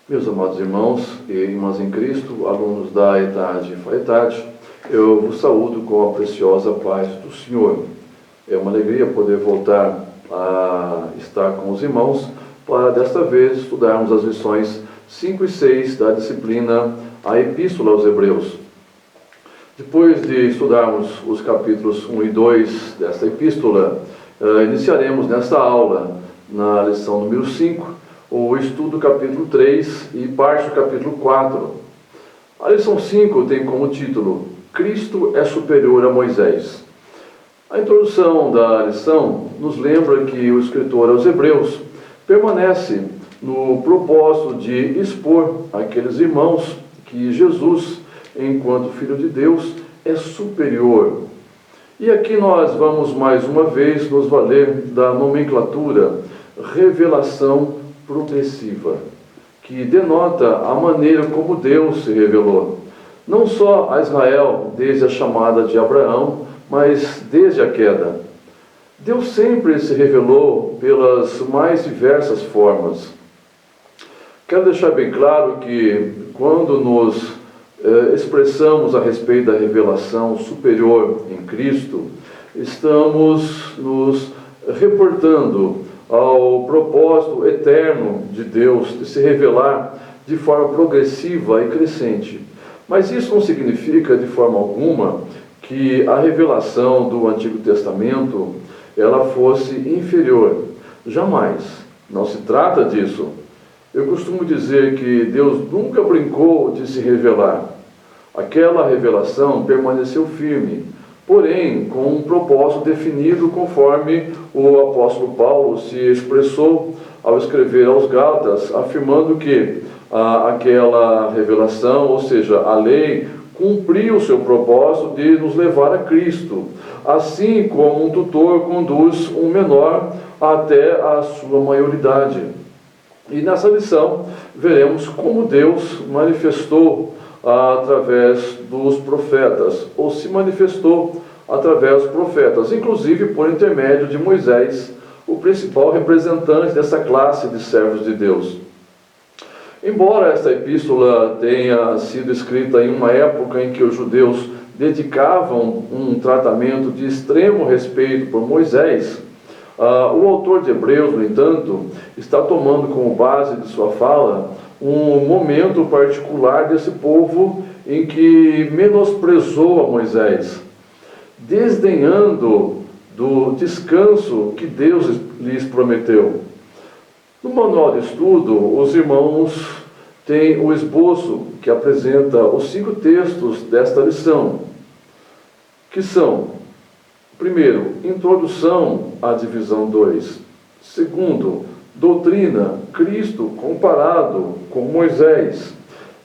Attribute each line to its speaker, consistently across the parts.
Speaker 1: Meus amados irmãos e irmãs em Cristo, alunos da ETAD e FAETAD, eu vos saúdo com a preciosa paz do Senhor. É uma alegria poder voltar a estar com os irmãos para desta vez estudarmos as lições 5 e 6 da disciplina A Epístola aos Hebreus. Depois de estudarmos os capítulos 1 e 2 desta epístola, iniciaremos nesta aula, na lição número 5, o estudo do capítulo 3 e parte do capítulo 4. A lição 5 tem como título Cristo é superior a Moisés. A introdução da lição nos lembra que o escritor aos Hebreus permanece no propósito de expor àqueles irmãos que Jesus, enquanto Filho de Deus, é superior. E aqui nós vamos mais uma vez nos valer da nomenclatura revelação progressiva, que denota a maneira como Deus se revelou, não só a Israel desde a chamada de Abraão, mas desde a queda. Deus sempre se revelou pelas mais diversas formas. Quero deixar bem claro que quando nos expressamos a respeito da revelação superior em Cristo, estamos nos reportando ao propósito eterno de Deus de se revelar de forma progressiva e crescente. Mas isso não significa de forma alguma que a revelação do Antigo Testamento ela fosse inferior. Jamais. Não se trata disso. Eu costumo dizer que Deus nunca brincou de se revelar. Aquela revelação permaneceu firme, porém com um propósito definido conforme o apóstolo Paulo se expressou ao escrever aos Gálatas, afirmando que aquela revelação, ou seja, a lei, cumpriu o seu propósito de nos levar a Cristo, assim como um tutor conduz um menor até a sua maioridade. E nessa lição veremos como Deus manifestou através dos profetas, ou se manifestou através dos profetas, inclusive por intermédio de Moisés, o principal representante dessa classe de servos de Deus. Embora esta epístola tenha sido escrita em uma época em que os judeus dedicavam um tratamento de extremo respeito por Moisés, o autor de Hebreus, no entanto, está tomando como base de sua fala um momento particular desse povo em que menosprezou a Moisés, desdenhando do descanso que Deus lhes prometeu. No manual de estudo, os irmãos têm o esboço que apresenta os 5 textos desta lição, que são: primeiro, introdução à divisão 2. Segundo, doutrina, Cristo comparado com Moisés.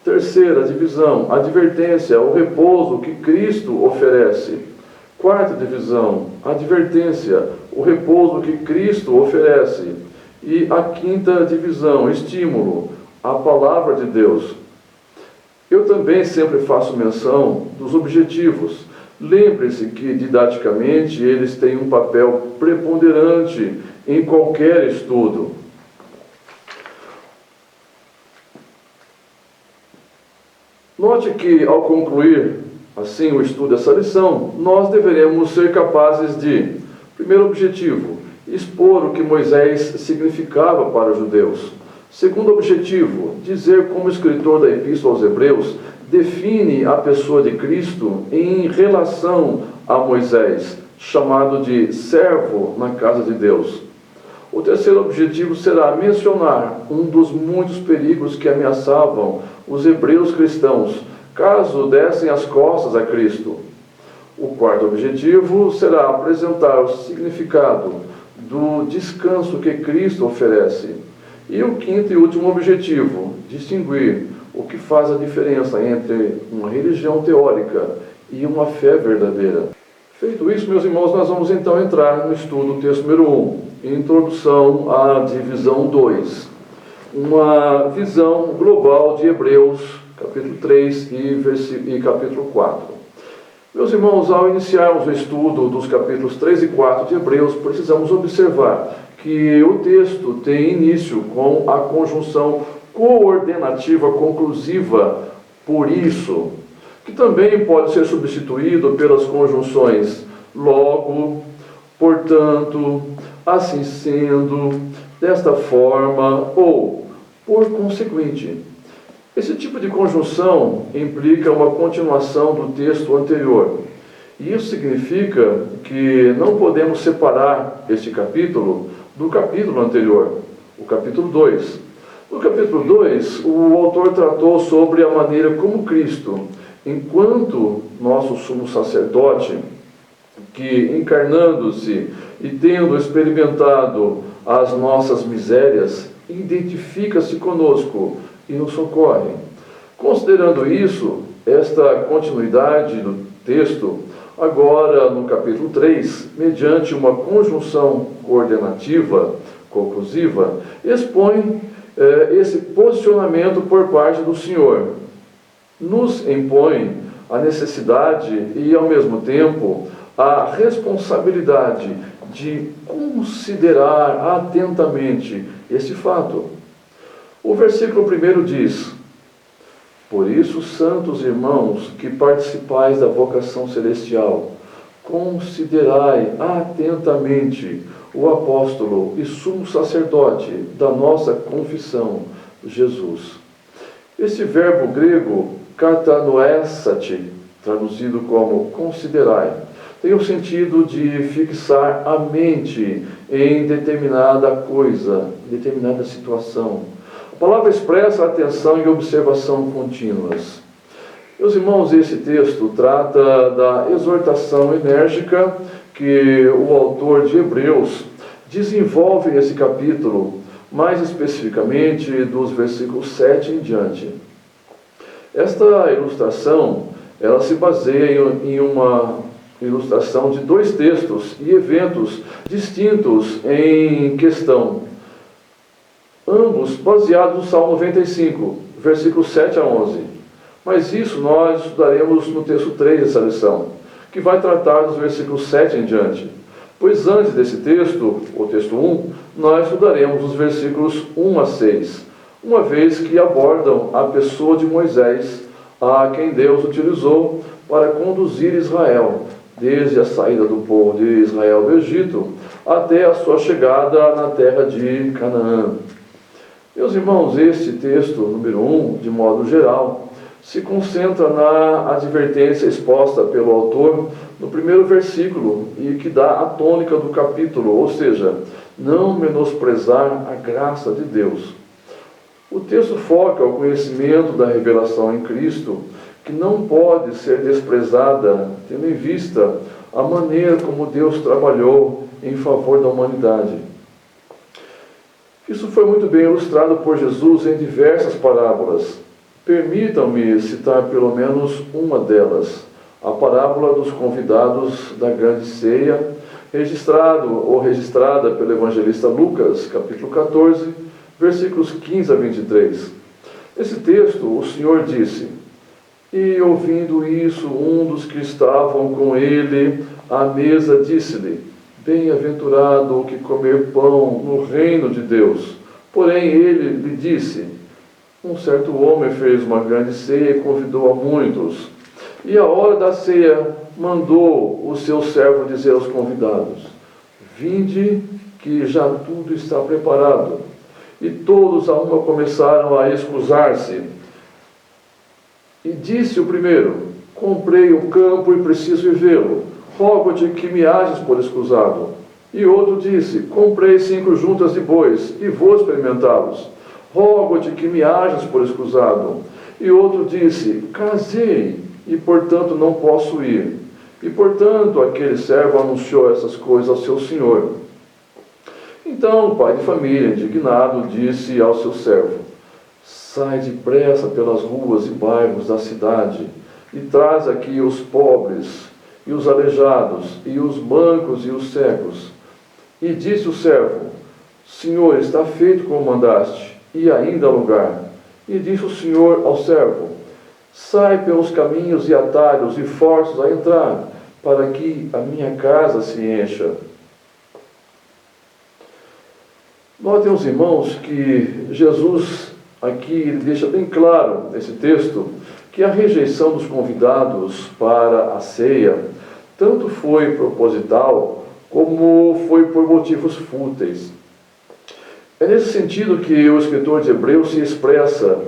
Speaker 1: Terceira divisão, advertência, o repouso que Cristo oferece. Quarta divisão, advertência, o repouso que Cristo oferece. E a quinta divisão, estímulo, a palavra de Deus. Eu também sempre faço menção dos objetivos. Lembre-se que, didaticamente, eles têm um papel preponderante em qualquer estudo. Note que, ao concluir, assim, o estudo dessa lição, nós deveremos ser capazes de, primeiro objetivo, expor o que Moisés significava para os judeus. Segundo objetivo, dizer como o escritor da Epístola aos Hebreus define a pessoa de Cristo em relação a Moisés, chamado de servo na casa de Deus. O terceiro objetivo será mencionar um dos muitos perigos que ameaçavam os hebreus cristãos, caso dessem as costas a Cristo. O quarto objetivo será apresentar o significado do descanso que Cristo oferece. E o quinto e último objetivo, distinguir o que faz a diferença entre uma religião teórica e uma fé verdadeira. Feito isso, meus irmãos, nós vamos então entrar no estudo do texto número 1, introdução à divisão 2. Uma visão global de Hebreus, capítulo 3 e capítulo 4. Meus irmãos, ao iniciarmos o estudo dos capítulos 3 e 4 de Hebreus, precisamos observar que o texto tem início com a conjunção coordenativa conclusiva, por isso, que também pode ser substituído pelas conjunções logo, portanto, assim sendo, desta forma ou por consequente. Esse tipo de conjunção implica uma continuação do texto anterior. E isso significa que não podemos separar este capítulo do capítulo anterior, o capítulo 2. No capítulo 2, o autor tratou sobre a maneira como Cristo, enquanto nosso sumo sacerdote, que encarnando-se e tendo experimentado as nossas misérias, identifica-se conosco e nos socorre. Considerando isso, esta continuidade do texto, agora no capítulo 3, mediante uma conjunção coordenativa, conclusiva, expõe esse posicionamento por parte do Senhor. Nos impõe a necessidade e, ao mesmo tempo, a responsabilidade de considerar atentamente este fato. O versículo 1 diz: por isso, santos irmãos, que participais da vocação celestial, considerai atentamente o apóstolo e sumo sacerdote da nossa confissão, Jesus. Este verbo grego, katanoessate, traduzido como considerai, tem o sentido de fixar a mente em determinada coisa, determinada situação. A palavra expressa atenção e observação contínuas. Meus irmãos, esse texto trata da exortação enérgica que o autor de Hebreus desenvolve nesse capítulo, mais especificamente dos versículos 7 em diante. Esta ilustração, ela se baseia em uma ilustração de dois textos e eventos distintos em questão, ambos baseados no Salmo 95, versículos 7 a 11. Mas isso nós estudaremos no texto 3 dessa lição, que vai tratar dos versículos 7 em diante. Pois antes desse texto, o texto 1, nós estudaremos os versículos 1 a 6, uma vez que abordam a pessoa de Moisés, a quem Deus utilizou para conduzir Israel, desde a saída do povo de Israel do Egito, até a sua chegada na terra de Canaã. Meus irmãos, este texto, número 1, de modo geral, se concentra na advertência exposta pelo autor no primeiro versículo e que dá a tônica do capítulo, ou seja, não menosprezar a graça de Deus. O texto foca o conhecimento da revelação em Cristo, que não pode ser desprezada, tendo em vista a maneira como Deus trabalhou em favor da humanidade. Isso foi muito bem ilustrado por Jesus em diversas parábolas. Permitam-me citar pelo menos uma delas, a parábola dos convidados da grande ceia, registrada pelo evangelista Lucas, capítulo 14, versículos 15 a 23. Nesse texto, o Senhor disse: e ouvindo isso, um dos que estavam com ele à mesa disse-lhe: bem-aventurado o que comer pão no reino de Deus. Porém ele lhe disse: um certo homem fez uma grande ceia e convidou a muitos. E à hora da ceia mandou o seu servo dizer aos convidados: vinde, que já tudo está preparado. E todos a uma começaram a excusar-se. E disse o primeiro: comprei o campo e preciso ir vê-lo. Rogo-te que me hajas por escusado. E outro disse: comprei 5 juntas de bois e vou experimentá-los. Rogo-te que me hajas por escusado. E outro disse: casei e portanto não posso ir. E portanto aquele servo anunciou essas coisas ao seu senhor. Então o pai de família, indignado, disse ao seu servo: sai depressa pelas ruas e bairros da cidade e traz aqui os pobres e os aleijados e os mancos e os cegos. E disse o servo: Senhor, está feito como mandaste, e ainda há lugar. E disse o Senhor ao servo: sai pelos caminhos e atalhos e forços a entrar, para que a minha casa se encha. Notem os irmãos que Jesus aqui ele deixa bem claro, nesse texto, que a rejeição dos convidados para a ceia tanto foi proposital, como foi por motivos fúteis. É nesse sentido que o escritor de Hebreus se expressa,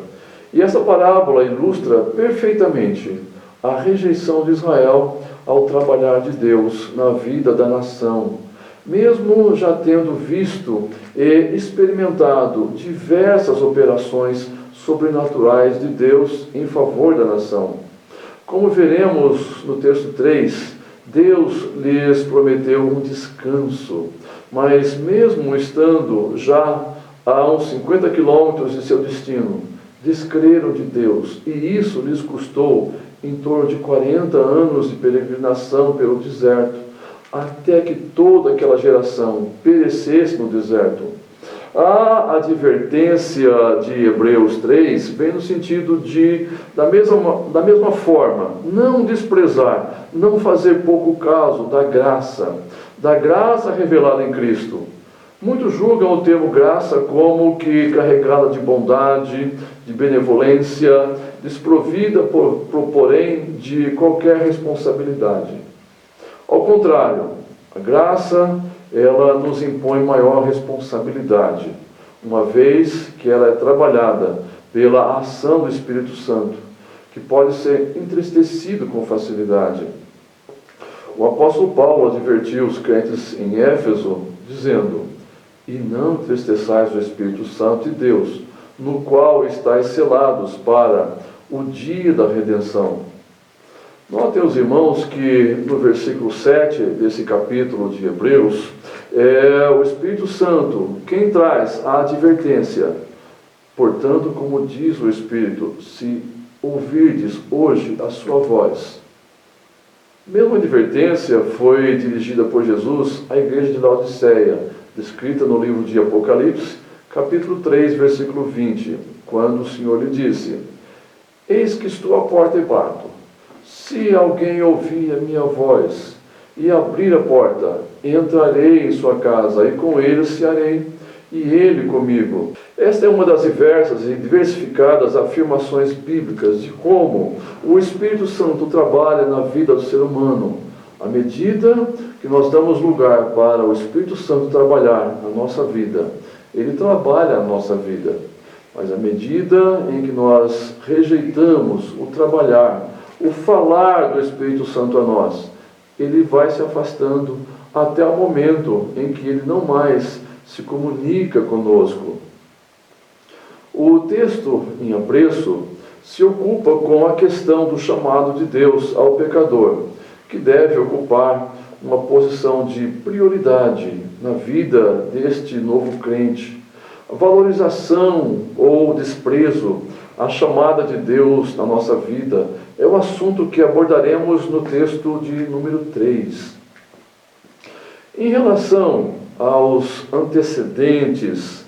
Speaker 1: e essa parábola ilustra perfeitamente a rejeição de Israel ao trabalhar de Deus na vida da nação, mesmo já tendo visto e experimentado diversas operações sobrenaturais de Deus em favor da nação. Como veremos no texto 3, Deus lhes prometeu um descanso, mas mesmo estando já a uns 50 quilômetros de seu destino, descreram de Deus, e isso lhes custou em torno de 40 anos de peregrinação pelo deserto, até que toda aquela geração perecesse no deserto. A advertência de Hebreus 3 vem no sentido de, da mesma forma, não desprezar, não fazer pouco caso da graça revelada em Cristo. Muitos julgam o termo graça como que carregada de bondade, de benevolência, desprovida, porém, de qualquer responsabilidade. Ao contrário, a graça, ela nos impõe maior responsabilidade, uma vez que ela é trabalhada pela ação do Espírito Santo, que pode ser entristecido com facilidade. O apóstolo Paulo advertiu os crentes em Éfeso, dizendo: "E não entristeçais o Espírito Santo de Deus, no qual estáis selados para o dia da redenção." Notem os irmãos que no versículo 7 desse capítulo de Hebreus, é o Espírito Santo quem traz a advertência. "Portanto, como diz o Espírito, se ouvirdes hoje a sua voz." Mesma advertência foi dirigida por Jesus à igreja de Laodiceia, descrita no livro de Apocalipse, capítulo 3, versículo 20, quando o Senhor lhe disse: "Eis que estou à porta e bato. Se alguém ouvir a minha voz e abrir a porta, entrarei em sua casa, e com ele cearei, e ele comigo." Esta é uma das diversas e diversificadas afirmações bíblicas de como o Espírito Santo trabalha na vida do ser humano. À medida que nós damos lugar para o Espírito Santo trabalhar na nossa vida, ele trabalha a nossa vida. Mas à medida em que nós rejeitamos o trabalhar, o falar do Espírito Santo a nós, ele vai se afastando até o momento em que ele não mais se comunica conosco. O texto em apreço se ocupa com a questão do chamado de Deus ao pecador, que deve ocupar uma posição de prioridade na vida deste novo crente. A valorização ou desprezo à chamada de Deus na nossa vida é o assunto que abordaremos no texto de número 3. Em relação aos antecedentes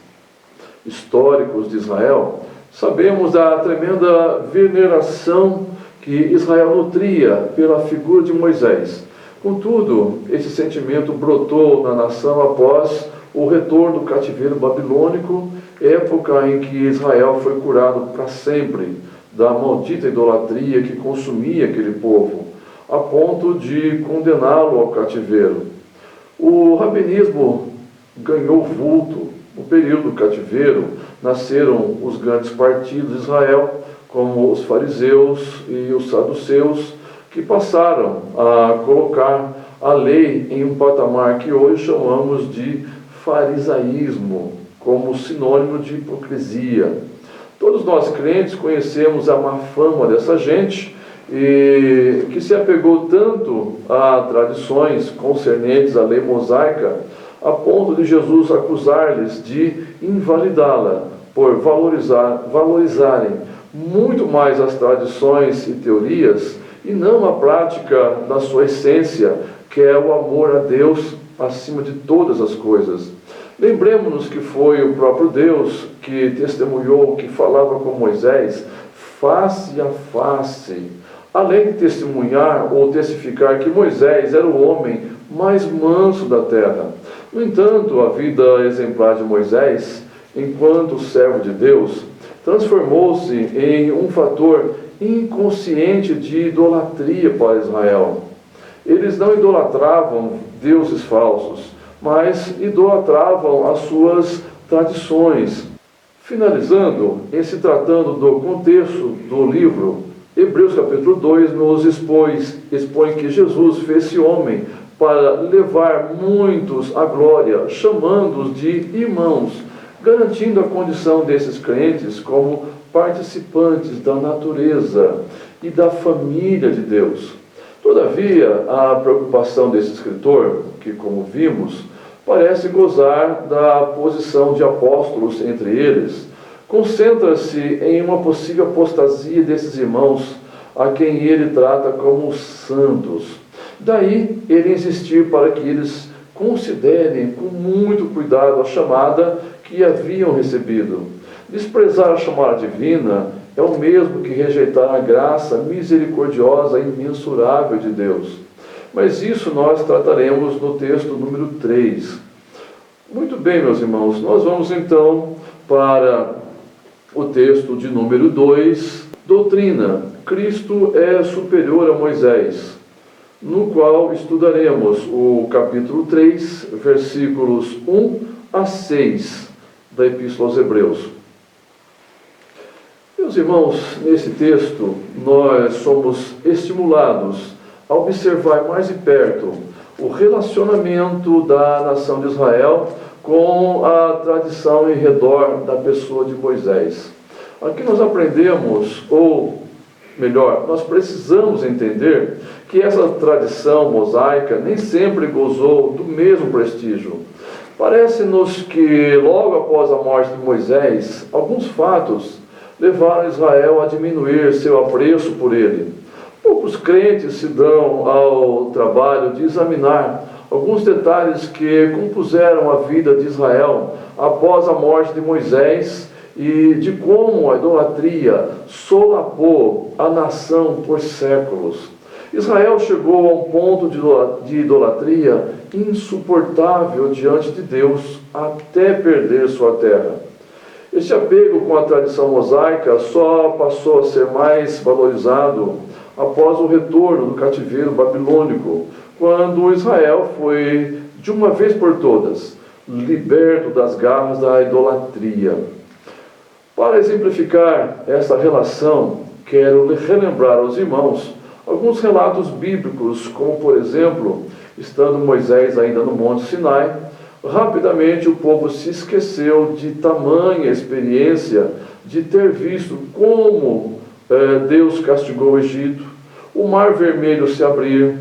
Speaker 1: históricos de Israel, sabemos da tremenda veneração que Israel nutria pela figura de Moisés. Contudo, esse sentimento brotou na nação após o retorno do cativeiro babilônico, época em que Israel foi curado para sempre da maldita idolatria que consumia aquele povo, a ponto de condená-lo ao cativeiro. O rabinismo ganhou vulto. No período do cativeiro, nasceram os grandes partidos de Israel, como os fariseus e os saduceus, que passaram a colocar a lei em um patamar que hoje chamamos de farisaísmo, como sinônimo de hipocrisia. Todos nós crentes conhecemos a má fama dessa gente, e que se apegou tanto a tradições concernentes à lei mosaica, a ponto de Jesus acusar-lhes de invalidá-la, por valorizarem muito mais as tradições e teorias, e não a prática da sua essência, que é o amor a Deus acima de todas as coisas. Lembremos-nos que foi o próprio Deus que testemunhou, que falava com Moisés face a face, além de testemunhar ou testificar que Moisés era o homem mais manso da terra. No entanto, a vida exemplar de Moisés, enquanto servo de Deus, transformou-se em um fator inconsciente de idolatria para Israel. Eles não idolatravam deuses falsos, mas idolatravam as suas tradições. Finalizando, em se tratando do contexto do livro, Hebreus capítulo 2 nos expõe que Jesus fez-se homem para levar muitos à glória, chamando-os de irmãos, garantindo a condição desses crentes como participantes da natureza e da família de Deus. Todavia, a preocupação desse escritor, que, como vimos, parece gozar da posição de apóstolos entre eles, concentra-se em uma possível apostasia desses irmãos, a quem ele trata como santos. Daí, ele insistir para que eles considerem com muito cuidado a chamada que haviam recebido. Desprezar a chamada divina é o mesmo que rejeitar a graça misericordiosa e imensurável de Deus. Mas isso nós trataremos no texto número 3. Muito bem, meus irmãos, nós vamos então para o texto de número 2, doutrina, Cristo é superior a Moisés, no qual estudaremos o capítulo 3, versículos 1 a 6 da Epístola aos Hebreus. Meus irmãos, nesse texto nós somos estimulados a observar mais de perto o relacionamento da nação de Israel com a tradição em redor da pessoa de Moisés. Aqui nós aprendemos, ou melhor, nós precisamos entender que essa tradição mosaica nem sempre gozou do mesmo prestígio. Parece-nos que logo após a morte de Moisés, alguns fatos levaram Israel a diminuir seu apreço por ele. Poucos crentes se dão ao trabalho de examinar alguns detalhes que compuseram a vida de Israel após a morte de Moisés e de como a idolatria solapou a nação por séculos. Israel chegou a um ponto de idolatria insuportável diante de Deus até perder sua terra. Este apego com a tradição mosaica só passou a ser mais valorizado após o retorno do cativeiro babilônico, quando Israel foi, de uma vez por todas, liberto das garras da idolatria. Para exemplificar essa relação, quero relembrar aos irmãos alguns relatos bíblicos, como por exemplo, estando Moisés ainda no Monte Sinai, rapidamente o povo se esqueceu de tamanha experiência de ter visto como Deus castigou o Egito, o mar vermelho se abrir,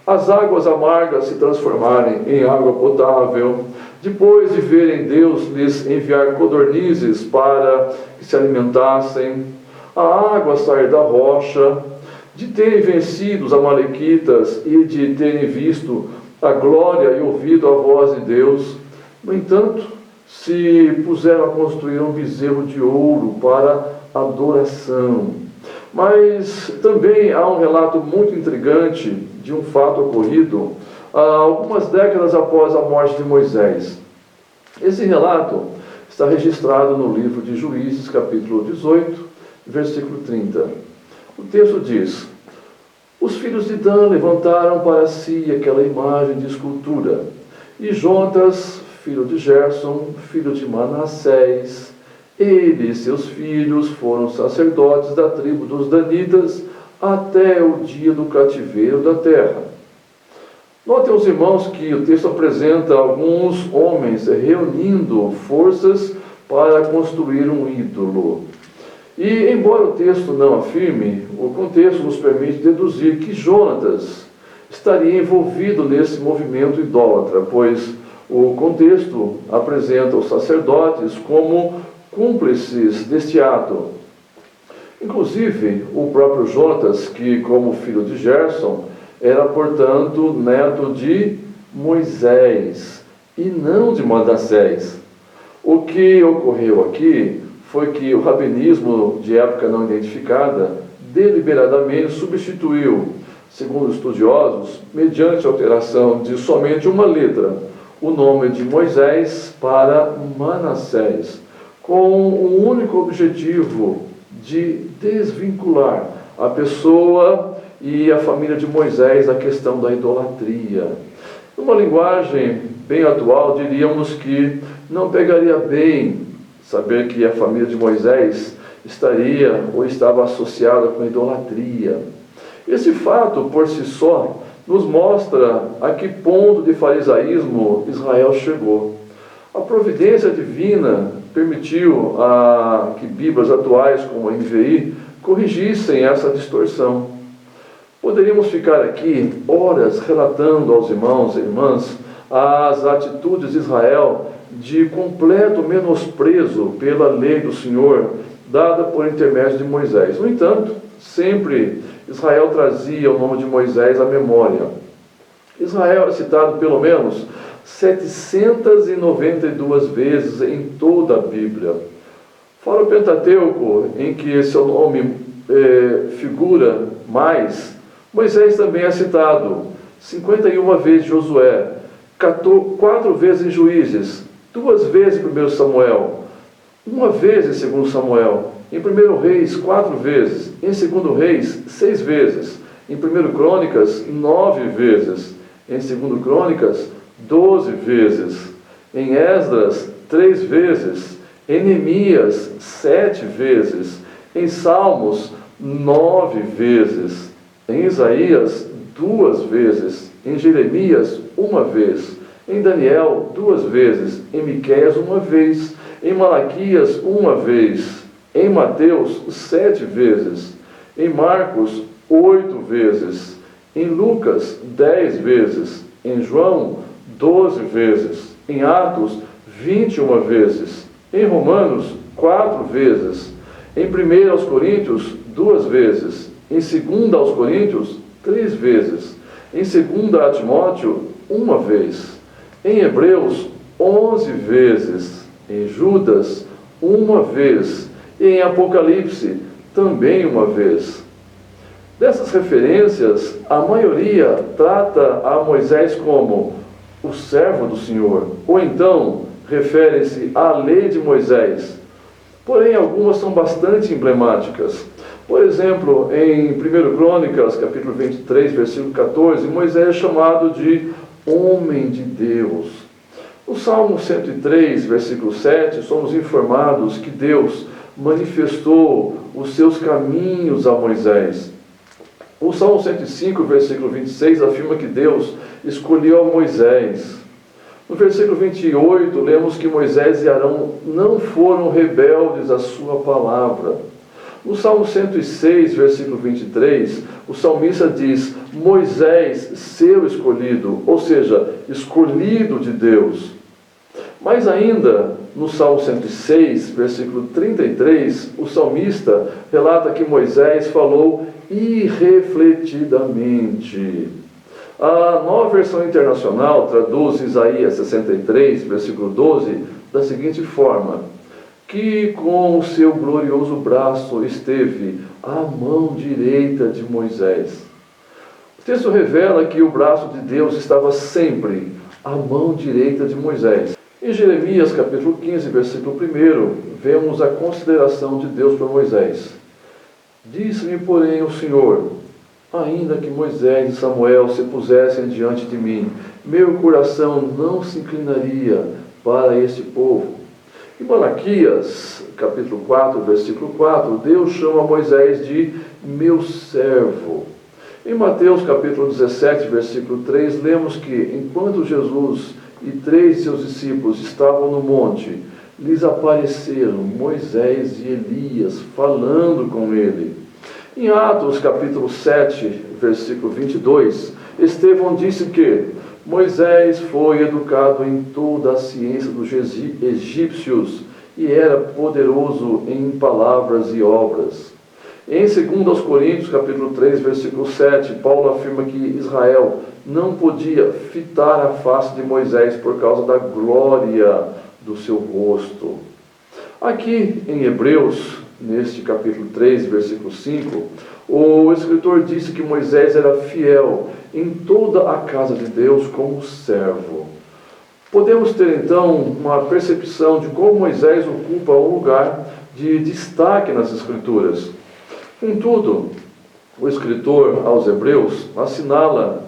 Speaker 1: as águas amargas se transformarem em água potável, depois de verem Deus lhes enviar codornizes para que se alimentassem, a água sair da rocha, de terem vencido os amalequitas e de terem visto a glória e ouvido a voz de Deus. No entanto, se puseram a construir um bezerro de ouro para adoração. Mas também há um relato muito intrigante de um fato ocorrido algumas décadas após a morte de Moisés. Esse relato está registrado no livro de Juízes, capítulo 18, versículo 30. O texto diz: os filhos de Dan levantaram para si aquela imagem de escultura, e Jonatas, filho de Gerson, filho de Manassés, ele e seus filhos foram sacerdotes da tribo dos Danitas até o dia do cativeiro da terra. Notem os irmãos que o texto apresenta alguns homens reunindo forças para construir um ídolo. E, embora o texto não afirme, o contexto nos permite deduzir que Jonatas estaria envolvido nesse movimento idólatra, pois o contexto apresenta os sacerdotes como cúmplices deste ato. Inclusive, o próprio Jonatas, que como filho de Gerson, era, portanto, neto de Moisés e não de Manassés. O que ocorreu aqui foi que o rabinismo de época não identificada deliberadamente substituiu, segundo estudiosos, mediante alteração de somente uma letra, o nome de Moisés para Manassés, com o único objetivo de desvincular a pessoa e a família de Moisés da questão da idolatria. Numa linguagem bem atual, diríamos que não pegaria bem saber que a família de Moisés estaria ou estava associada com idolatria. Esse fato, por si só, nos mostra a que ponto de farisaísmo Israel chegou. A providência divina permitiu que Bíblias atuais, como a NVI, corrigissem essa distorção. Poderíamos ficar aqui horas relatando aos irmãos e irmãs as atitudes de Israel de completo menosprezo pela lei do Senhor, dada por intermédio de Moisés. No entanto, sempre Israel trazia o nome de Moisés à memória. Israel é citado pelo menos 792 vezes em toda a Bíblia. Fora o Pentateuco, em que seu nome figura mais, Moisés também é citado 51 vezes em Josué, 4 vezes em Juízes, 2 vezes em 1 Samuel, 1 vez em 2 Samuel, em 1 Reis 4 vezes, em 2 Reis 6 vezes, em 1 Crônicas 9 vezes, em 2 Crônicas 12 vezes, em Esdras 3 vezes, em Neemias 7 vezes, em Salmos 9 vezes, em Isaías 2 vezes, em Jeremias 1 vez, em Daniel 2 vezes, em Miqueias 1 vez, em Malaquias 1 vez, em Mateus 7 vezes, em Marcos 8 vezes, em Lucas 10 vezes, em João 12 vezes, em Atos 21 vezes, em Romanos 4 vezes, em 1 Coríntios 2 vezes, em 2 Coríntios 3 vezes, em 2 Timóteo 1 vez, em Hebreus 11 vezes, em Judas 1 vez, e em Apocalipse também 1 vez. Dessas referências, a maioria trata a Moisés como o servo do Senhor, ou então refere-se à lei de Moisés. Porém, algumas são bastante emblemáticas. Por exemplo, em 1 Crônicas, capítulo 23, versículo 14, Moisés é chamado de homem de Deus. No Salmo 103, versículo 7, somos informados que Deus manifestou os seus caminhos a Moisés. O Salmo 105, versículo 26, afirma que Deus escolheu a Moisés. No versículo 28, lemos que Moisés e Arão não foram rebeldes à sua palavra. No Salmo 106, versículo 23, o salmista diz: Moisés, seu escolhido, ou seja, escolhido de Deus. Mas ainda, no Salmo 106, versículo 33, o salmista relata que Moisés falou irrefletidamente. A Nova Versão Internacional traduz Isaías 63, versículo 12, da seguinte forma: que com o seu glorioso braço esteve a mão direita de Moisés. O texto revela que o braço de Deus estava sempre à mão direita de Moisés. Em Jeremias capítulo 15, versículo 1, vemos a consideração de Deus por Moisés. Disse-me, porém, o Senhor: ainda que Moisés e Samuel se pusessem diante de mim, meu coração não se inclinaria para este povo. Em Malaquias, capítulo 4, versículo 4, Deus chama Moisés de meu servo. Em Mateus, capítulo 17, versículo 3, lemos que, enquanto Jesus e 3 de seus discípulos estavam no monte, lhes apareceram Moisés e Elias, falando com ele. Em Atos, capítulo 7, versículo 22, Estevão disse que Moisés foi educado em toda a ciência dos egípcios e era poderoso em palavras e obras. Em 2 Coríntios, capítulo 3, versículo 7, Paulo afirma que Israel não podia fitar a face de Moisés por causa da glória do seu rosto. Aqui em Hebreus, neste capítulo 3, versículo 5, o escritor disse que Moisés era fiel em toda a casa de Deus como servo. Podemos ter então uma percepção de como Moisés ocupa um lugar de destaque nas Escrituras. Contudo, o escritor aos Hebreus assinala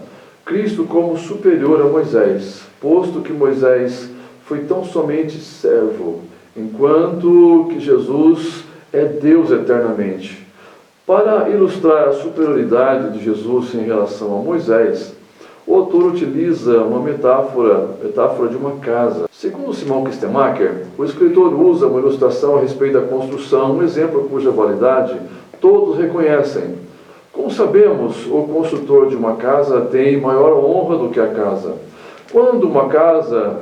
Speaker 1: Cristo como superior a Moisés, posto que Moisés foi tão somente servo, enquanto que Jesus é Deus eternamente. Para ilustrar a superioridade de Jesus em relação a Moisés, o autor utiliza uma metáfora de uma casa. Segundo Simão Kistemaker, o escritor usa uma ilustração a respeito da construção, um exemplo cuja validade todos reconhecem. Como sabemos, o construtor de uma casa tem maior honra do que a casa. Quando uma casa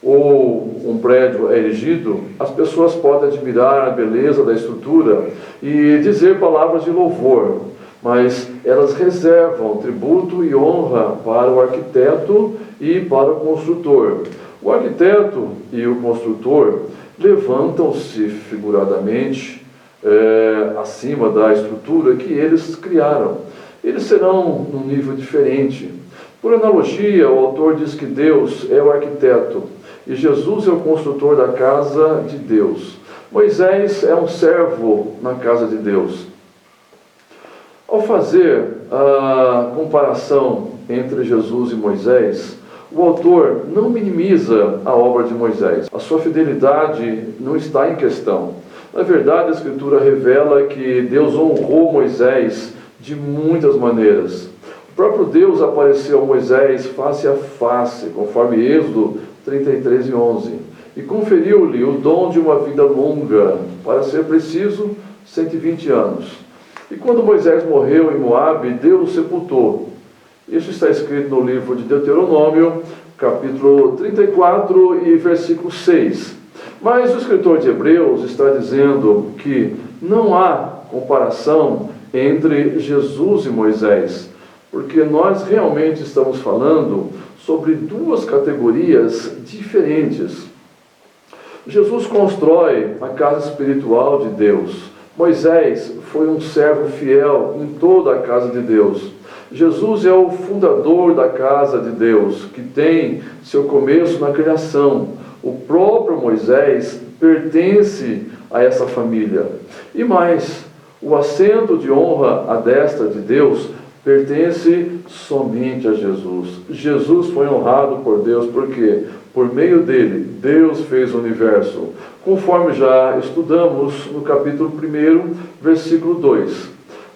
Speaker 1: ou um prédio é erigido, as pessoas podem admirar a beleza da estrutura e dizer palavras de louvor, mas elas reservam tributo e honra para o arquiteto e para o construtor. O arquiteto e o construtor levantam-se figuradamente acima da estrutura que eles criaram. Eles serão num nível diferente. Por analogia, o autor diz que Deus é o arquiteto e Jesus é o construtor da casa de Deus. Moisés é um servo na casa de Deus. Ao fazer a comparação entre Jesus e Moisés, o autor não minimiza a obra de Moisés. A sua fidelidade não está em questão. Na verdade, a Escritura revela que Deus honrou Moisés de muitas maneiras. O próprio Deus apareceu a Moisés face a face, conforme Êxodo 33:11, e conferiu-lhe o dom de uma vida longa, para ser preciso, 120 anos. E quando Moisés morreu em Moabe, Deus o sepultou. Isso está escrito no livro de Deuteronômio, capítulo 34 e versículo 6. Mas o escritor de Hebreus está dizendo que não há comparação entre Jesus e Moisés, porque nós realmente estamos falando sobre duas categorias diferentes. Jesus constrói a casa espiritual de Deus. Moisés foi um servo fiel em toda a casa de Deus. Jesus é o fundador da casa de Deus, que tem seu começo na criação. O próprio Moisés pertence a essa família. E mais, o assento de honra à destra de Deus pertence somente a Jesus. Jesus foi honrado por Deus porque, por meio dele, Deus fez o universo, conforme já estudamos no capítulo 1, versículo 2.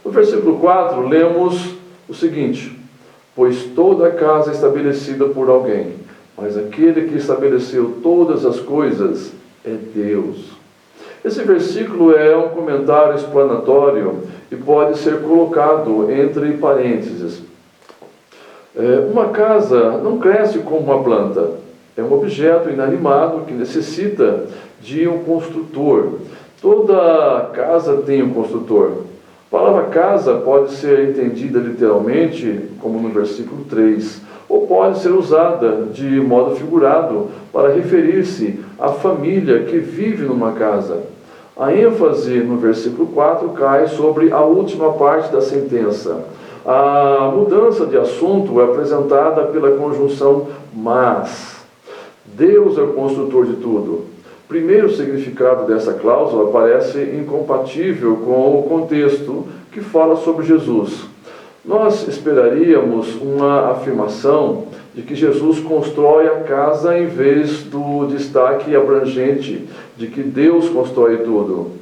Speaker 1: No versículo 4, lemos o seguinte: pois toda a casa é estabelecida por alguém, mas aquele que estabeleceu todas as coisas é Deus. Esse versículo é um comentário explanatório e pode ser colocado entre parênteses. Uma casa não cresce como uma planta. É um objeto inanimado que necessita de um construtor. Toda casa tem um construtor. A palavra casa pode ser entendida literalmente, como no versículo 3, ou pode ser usada de modo figurado para referir-se à família que vive numa casa. A ênfase no versículo 4 cai sobre a última parte da sentença. A mudança de assunto é apresentada pela conjunção mas. Deus é o construtor de tudo. Primeiro, o significado dessa cláusula parece incompatível com o contexto que fala sobre Jesus. Nós esperaríamos uma afirmação de que Jesus constrói a casa em vez do destaque abrangente de que Deus constrói tudo.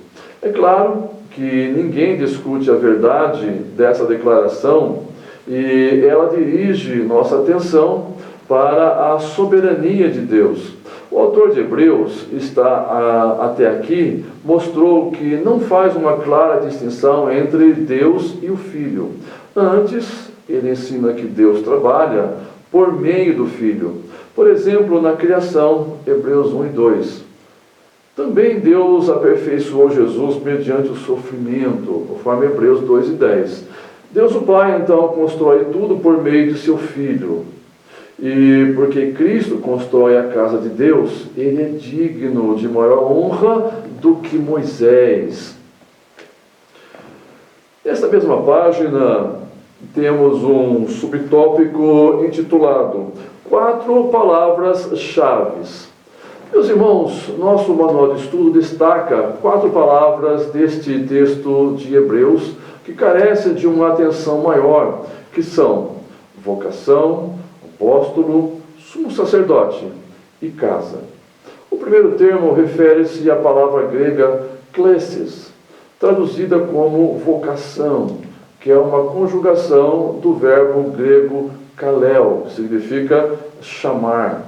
Speaker 1: É claro que ninguém discute a verdade dessa declaração e ela dirige nossa atenção para a soberania de Deus. O autor de Hebreus até aqui mostrou que não faz uma clara distinção entre Deus e o Filho. Antes, ele ensina que Deus trabalha por meio do Filho. Por exemplo, na criação, Hebreus 1 e 2. Também Deus aperfeiçoou Jesus mediante o sofrimento, conforme Hebreus 2 e 10. Deus o Pai, então, constrói tudo por meio de seu Filho. E porque Cristo constrói a casa de Deus, ele é digno de maior honra do que Moisés. Nesta mesma página, temos um subtópico intitulado 4 palavras-chave. Meus irmãos, nosso manual de estudo destaca 4 palavras deste texto de Hebreus que carecem de uma atenção maior, que são vocação, apóstolo, sumo sacerdote e casa. O primeiro termo refere-se à palavra grega klesis, traduzida como vocação, que é uma conjugação do verbo grego kaleo, que significa chamar.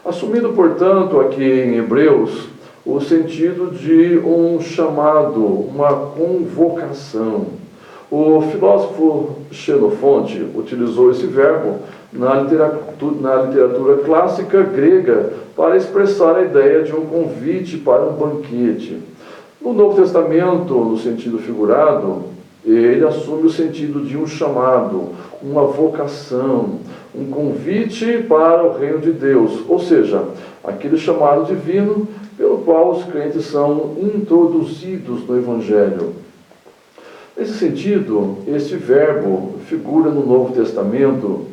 Speaker 1: Assumindo, portanto, aqui em Hebreus, o sentido de um chamado, uma convocação. O filósofo Xenofonte utilizou esse verbo na literatura clássica grega para expressar a ideia de um convite para um banquete. No Novo Testamento, no sentido figurado, ele assume o sentido de um chamado, uma vocação, um convite para o reino de Deus, ou seja, aquele chamado divino pelo qual os crentes são introduzidos no Evangelho. Nesse sentido, este verbo figura no Novo Testamento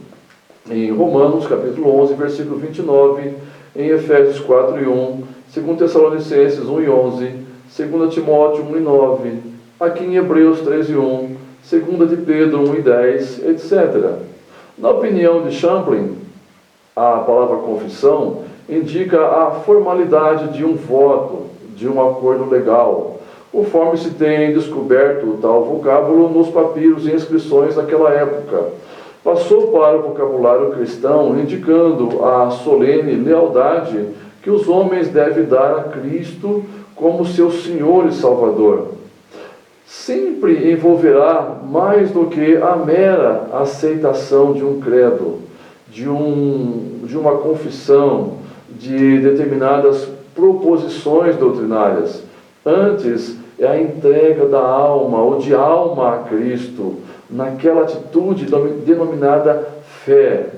Speaker 1: em Romanos, capítulo 11, versículo 29, em Efésios 4 e 1, 2 Tessalonicenses 1 e 11, 2 Timóteo 1 e 9, aqui em Hebreus 3 e 1, 2 de Pedro 1 e 10, etc. Na opinião de Champlin, a palavra confissão indica a formalidade de um voto, de um acordo legal, conforme se tem descoberto tal vocábulo nos papiros e inscrições daquela época. Passou para o vocabulário cristão, indicando a solene lealdade que os homens devem dar a Cristo como seu Senhor e Salvador. Sempre envolverá mais do que a mera aceitação de um credo, de uma confissão, de determinadas proposições doutrinárias. Antes, é a entrega da alma, ou de alma a Cristo, naquela atitude denominada fé.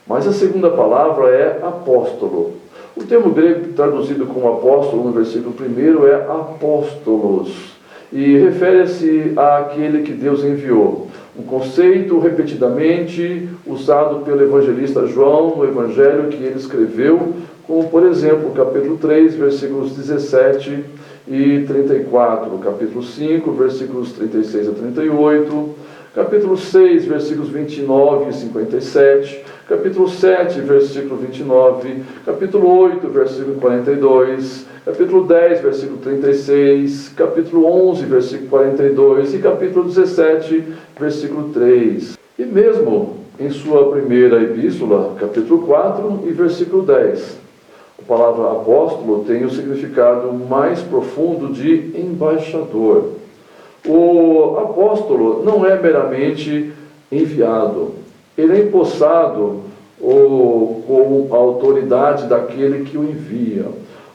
Speaker 1: Mas a segunda palavra é apóstolo. O termo grego traduzido como apóstolo no versículo 1 é apóstolos, e refere-se àquele que Deus enviou. Um conceito repetidamente usado pelo evangelista João no evangelho que ele escreveu, como por exemplo, capítulo 3, versículos 17 e 34, capítulo 5, versículos 36 a 38, capítulo 6, versículos 29 e 57, capítulo 7, versículo 29, capítulo 8, versículo 42, capítulo 10, versículo 36, capítulo 11, versículo 42 e capítulo 17, versículo 3. E mesmo em sua primeira epístola, capítulo 4 e versículo 10, a palavra apóstolo tem o significado mais profundo de embaixador. O apóstolo não é meramente enviado, ele é empossado com a autoridade daquele que o envia.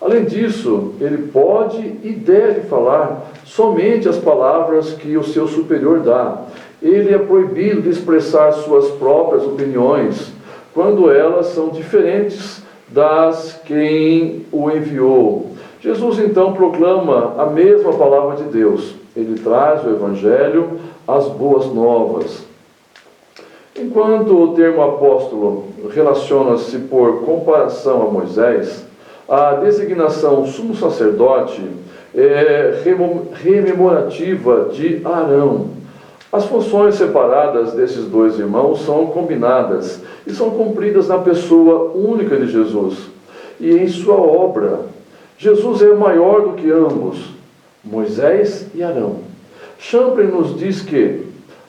Speaker 1: Além disso, ele pode e deve falar somente as palavras que o seu superior dá. Ele é proibido de expressar suas próprias opiniões quando elas são diferentes das quem o enviou. Jesus então proclama a mesma palavra de Deus. Ele traz o Evangelho, as boas novas. Enquanto o termo apóstolo relaciona-se por comparação a Moisés, a designação sumo sacerdote é rememorativa de Arão. As funções separadas desses dois irmãos são combinadas e são cumpridas na pessoa única de Jesus e em sua obra. Jesus é maior do que ambos, Moisés e Arão. Champlin nos diz que,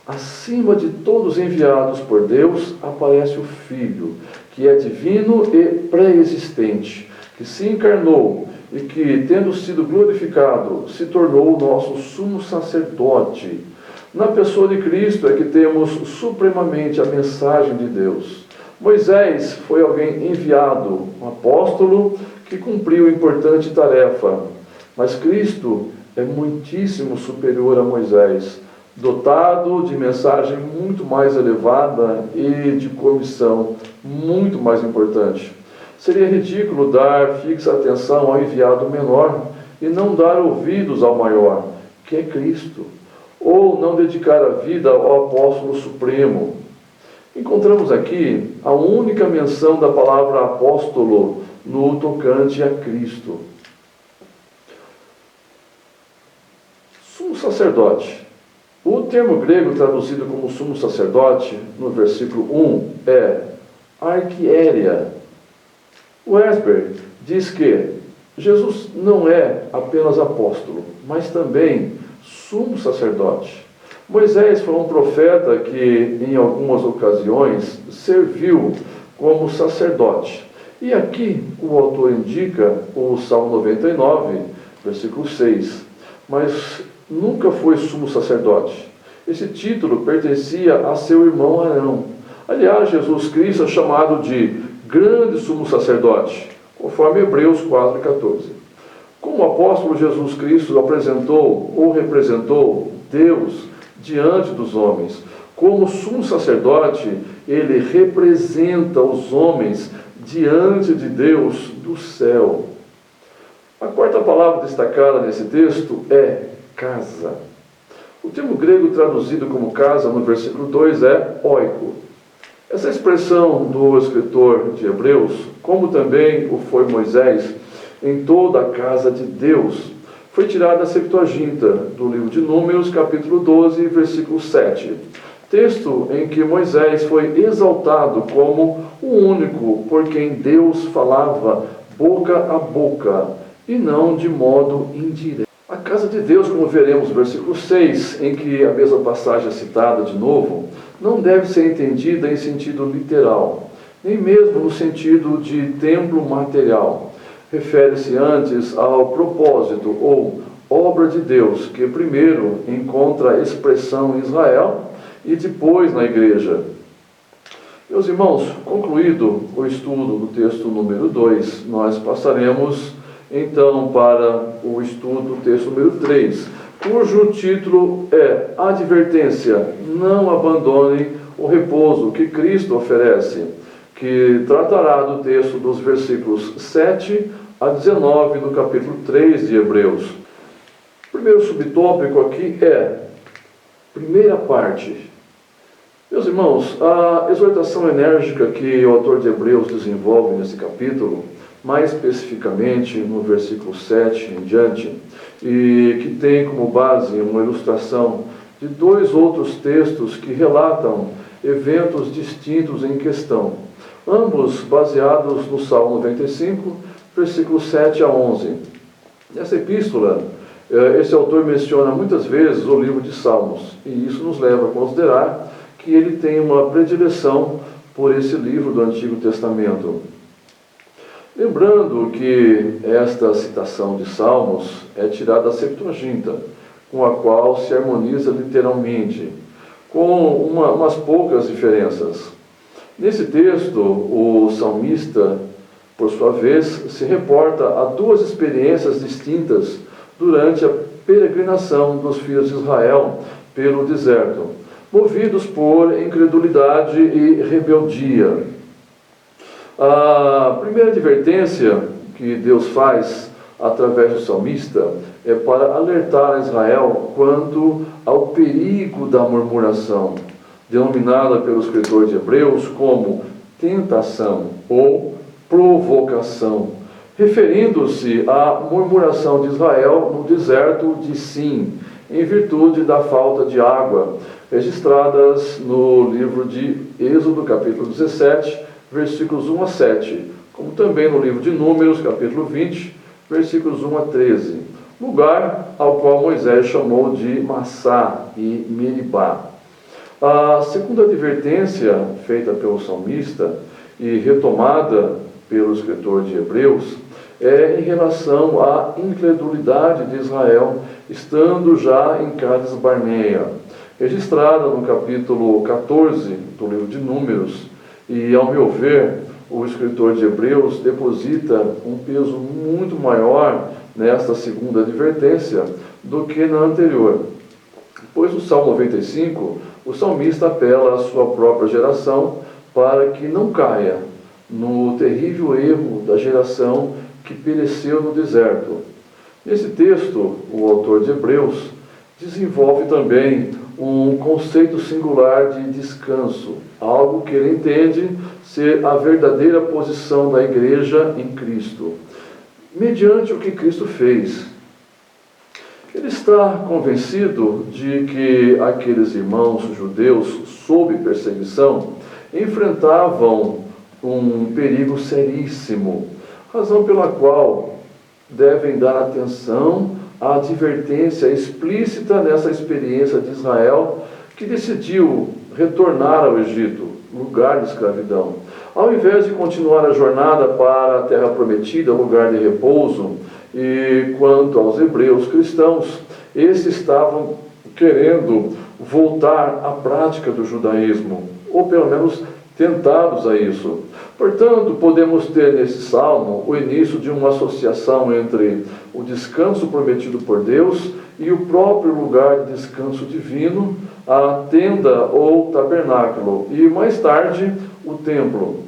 Speaker 1: acima de todos enviados por Deus, aparece o Filho, que é divino e pré-existente, que se encarnou e que, tendo sido glorificado, se tornou o nosso sumo sacerdote. Na pessoa de Cristo é que temos supremamente a mensagem de Deus. Moisés foi alguém enviado, um apóstolo que cumpriu importante tarefa, mas Cristo é muitíssimo superior a Moisés, dotado de mensagem muito mais elevada e de comissão muito mais importante. Seria ridículo dar fixa atenção ao enviado menor e não dar ouvidos ao maior, que é Cristo, ou não dedicar a vida ao apóstolo supremo. Encontramos aqui a única menção da palavra apóstolo no tocante a Cristo. Sumo sacerdote. O termo grego traduzido como sumo sacerdote, no versículo 1, é arquiéria. Westberg diz que Jesus não é apenas apóstolo, mas também sumo sacerdote. Moisés foi um profeta que, em algumas ocasiões, serviu como sacerdote. E aqui o autor indica o Salmo 99, versículo 6. Mas nunca foi sumo sacerdote. Esse título pertencia a seu irmão Arão. Aliás, Jesus Cristo é chamado de grande sumo sacerdote, conforme Hebreus 4,14. Como apóstolo, Jesus Cristo apresentou ou representou Deus diante dos homens. Como sumo sacerdote, ele representa os homens diante de Deus do céu. A quarta palavra destacada nesse texto é casa. O termo grego traduzido como casa no versículo 2 é oiko. Essa expressão do escritor de Hebreus, como também o foi Moisés, em toda a casa de Deus, foi tirada da Septuaginta, do livro de Números, capítulo 12, versículo 7. Texto em que Moisés foi exaltado como o único por quem Deus falava boca a boca, e não de modo indireto. A casa de Deus, como veremos no versículo 6, em que a mesma passagem é citada de novo, não deve ser entendida em sentido literal, nem mesmo no sentido de templo material. Refere-se antes ao propósito ou obra de Deus, que primeiro encontra expressão em Israel e depois na igreja. Meus irmãos, concluído o estudo do texto número 2, nós passaremos então para o estudo do texto número 3, cujo título é Advertência: não abandonem o repouso que Cristo oferece, que tratará do texto dos versículos 7 a 19 do capítulo 3 de Hebreus. O primeiro subtópico aqui é primeira parte. Meus irmãos, a exortação enérgica que o autor de Hebreus desenvolve nesse capítulo, mais especificamente no versículo 7 em diante, e que tem como base uma ilustração de dois outros textos que relatam eventos distintos em questão, ambos baseados no Salmo 95, versículos 7 a 11. Nessa epístola, esse autor menciona muitas vezes o livro de Salmos, e isso nos leva a considerar que ele tem uma predileção por esse livro do Antigo Testamento. Lembrando que esta citação de Salmos é tirada da Septuaginta, com a qual se harmoniza literalmente, com umas poucas diferenças. Nesse texto, o salmista, por sua vez, se reporta a duas experiências distintas durante a peregrinação dos filhos de Israel pelo deserto, movidos por incredulidade e rebeldia. A primeira advertência que Deus faz através do salmista é para alertar a Israel quanto ao perigo da murmuração, denominada pelo escritor de Hebreus como tentação ou provocação, referindo-se à murmuração de Israel no deserto de Sim, em virtude da falta de água, registradas no livro de Êxodo, capítulo 17, versículos 1 a 7, como também no livro de Números, capítulo 20, versículos 1 a 13, lugar ao qual Moisés chamou de Massá e Meribá. A segunda advertência feita pelo salmista e retomada pelo escritor de Hebreus é em relação à incredulidade de Israel, estando já em Cades Barneia, registrada no capítulo 14 do livro de Números. E, ao meu ver, o escritor de Hebreus deposita um peso muito maior nesta segunda advertência do que na anterior. Pois no Salmo 95, o salmista apela à sua própria geração para que não caia no terrível erro da geração que pereceu no deserto. Nesse texto, o autor de Hebreus desenvolve também um conceito singular de descanso, algo que ele entende ser a verdadeira posição da igreja em Cristo, mediante o que Cristo fez. Ele está convencido de que aqueles irmãos judeus, sob perseguição, enfrentavam um perigo seríssimo, razão pela qual devem dar atenção à advertência explícita nessa experiência de Israel, que decidiu retornar ao Egito, lugar de escravidão. Ao invés de continuar a jornada para a terra prometida, lugar de repouso, e quanto aos hebreus cristãos, esses estavam querendo voltar à prática do judaísmo, ou pelo menos tentados a isso. Portanto, podemos ter nesse salmo o início de uma associação entre o descanso prometido por Deus e o próprio lugar de descanso divino, a tenda ou tabernáculo, e mais tarde o templo.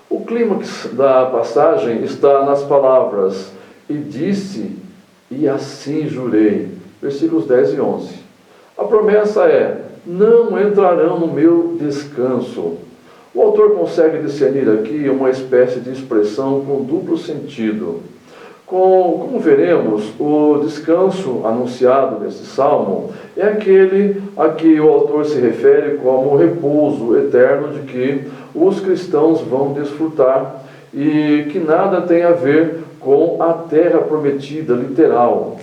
Speaker 1: O clímax da passagem está nas palavras: "E disse, e assim jurei", versículos 10 e 11. A promessa é: não entrarão no meu descanso. O autor consegue discernir aqui uma espécie de expressão com duplo sentido. Como veremos, o descanso anunciado nesse salmo é aquele a que o autor se refere como o repouso eterno de que os cristãos vão desfrutar e que nada tem a ver com a terra prometida literal.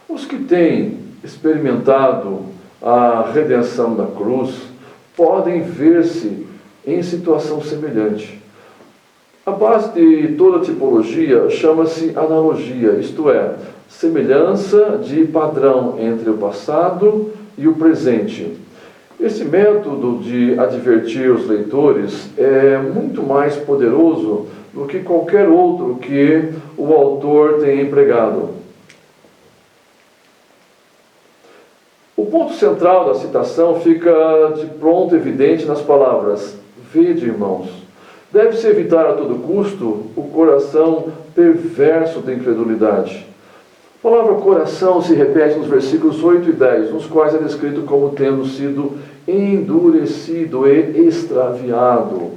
Speaker 1: Os que têm experimentado a redenção da cruz podem ver-se em situação semelhante. A base de toda tipologia chama-se analogia, isto é, semelhança de padrão entre o passado e o presente. Esse método de advertir os leitores é muito mais poderoso do que qualquer outro que o autor tenha empregado. O ponto central da citação fica de pronto evidente nas palavras: "Vede, irmãos". Deve-se evitar a todo custo o coração perverso da incredulidade. A palavra coração se repete nos versículos 8 e 10, nos quais é descrito como tendo sido endurecido e extraviado.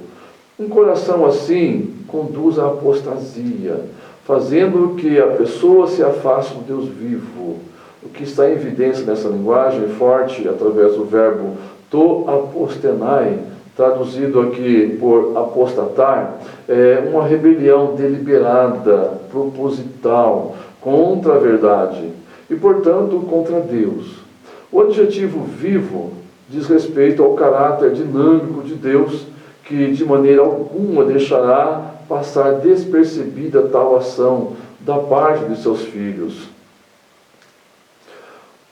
Speaker 1: Um coração assim conduz à apostasia, fazendo que a pessoa se afaste do Deus vivo. O que está em evidência nessa linguagem forte, através do verbo to apostenai, traduzido aqui por apostatar, é uma rebelião deliberada, proposital, contra a verdade e, portanto, contra Deus. O adjetivo vivo diz respeito ao caráter dinâmico de Deus, que de maneira alguma deixará passar despercebida tal ação da parte de seus filhos.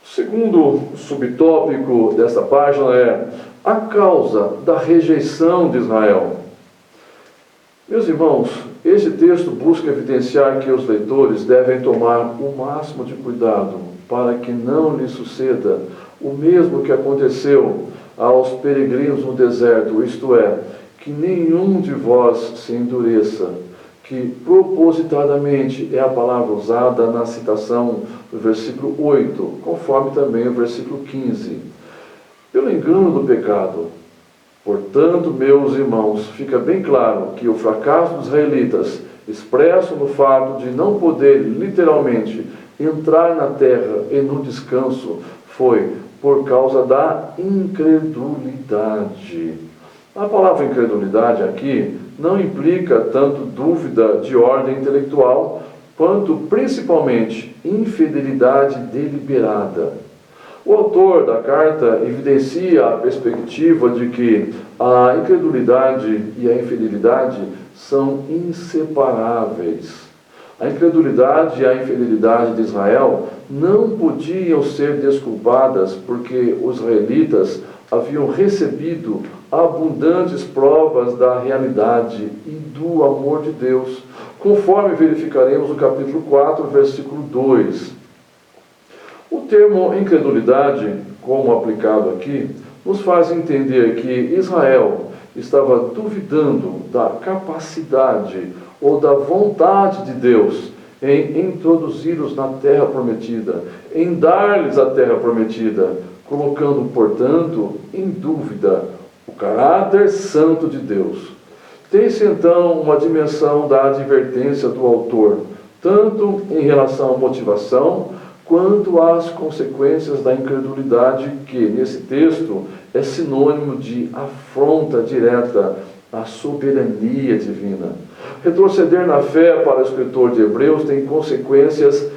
Speaker 1: O segundo subtópico desta página é a causa da rejeição de Israel. Meus irmãos, este texto busca evidenciar que os leitores devem tomar o máximo de cuidado para que não lhe suceda o mesmo que aconteceu aos peregrinos no deserto, isto é, que nenhum de vós se endureça, que propositadamente é a palavra usada na citação do versículo 8, conforme também o versículo 15. Pelo engano do pecado. Portanto, meus irmãos, fica bem claro que o fracasso dos israelitas, expresso no fato de não poder literalmente entrar na terra e no descanso, foi por causa da incredulidade. A palavra incredulidade aqui não implica tanto dúvida de ordem intelectual, quanto principalmente infidelidade deliberada. O autor da carta evidencia a perspectiva de que a incredulidade e a infidelidade são inseparáveis. A incredulidade e a infidelidade de Israel não podiam ser desculpadas porque os israelitas haviam recebido abundantes provas da realidade e do amor de Deus, conforme verificaremos no capítulo 4, versículo 2. O termo incredulidade, como aplicado aqui, nos faz entender que Israel estava duvidando da capacidade ou da vontade de Deus em introduzi-los na terra prometida, em dar-lhes a terra prometida, colocando, portanto, em dúvida o caráter santo de Deus. Tem-se então uma dimensão da advertência do autor, tanto em relação à motivação, quanto às consequências da incredulidade, que, nesse texto, é sinônimo de afronta direta à soberania divina. Retroceder na fé para o escritor de Hebreus tem consequências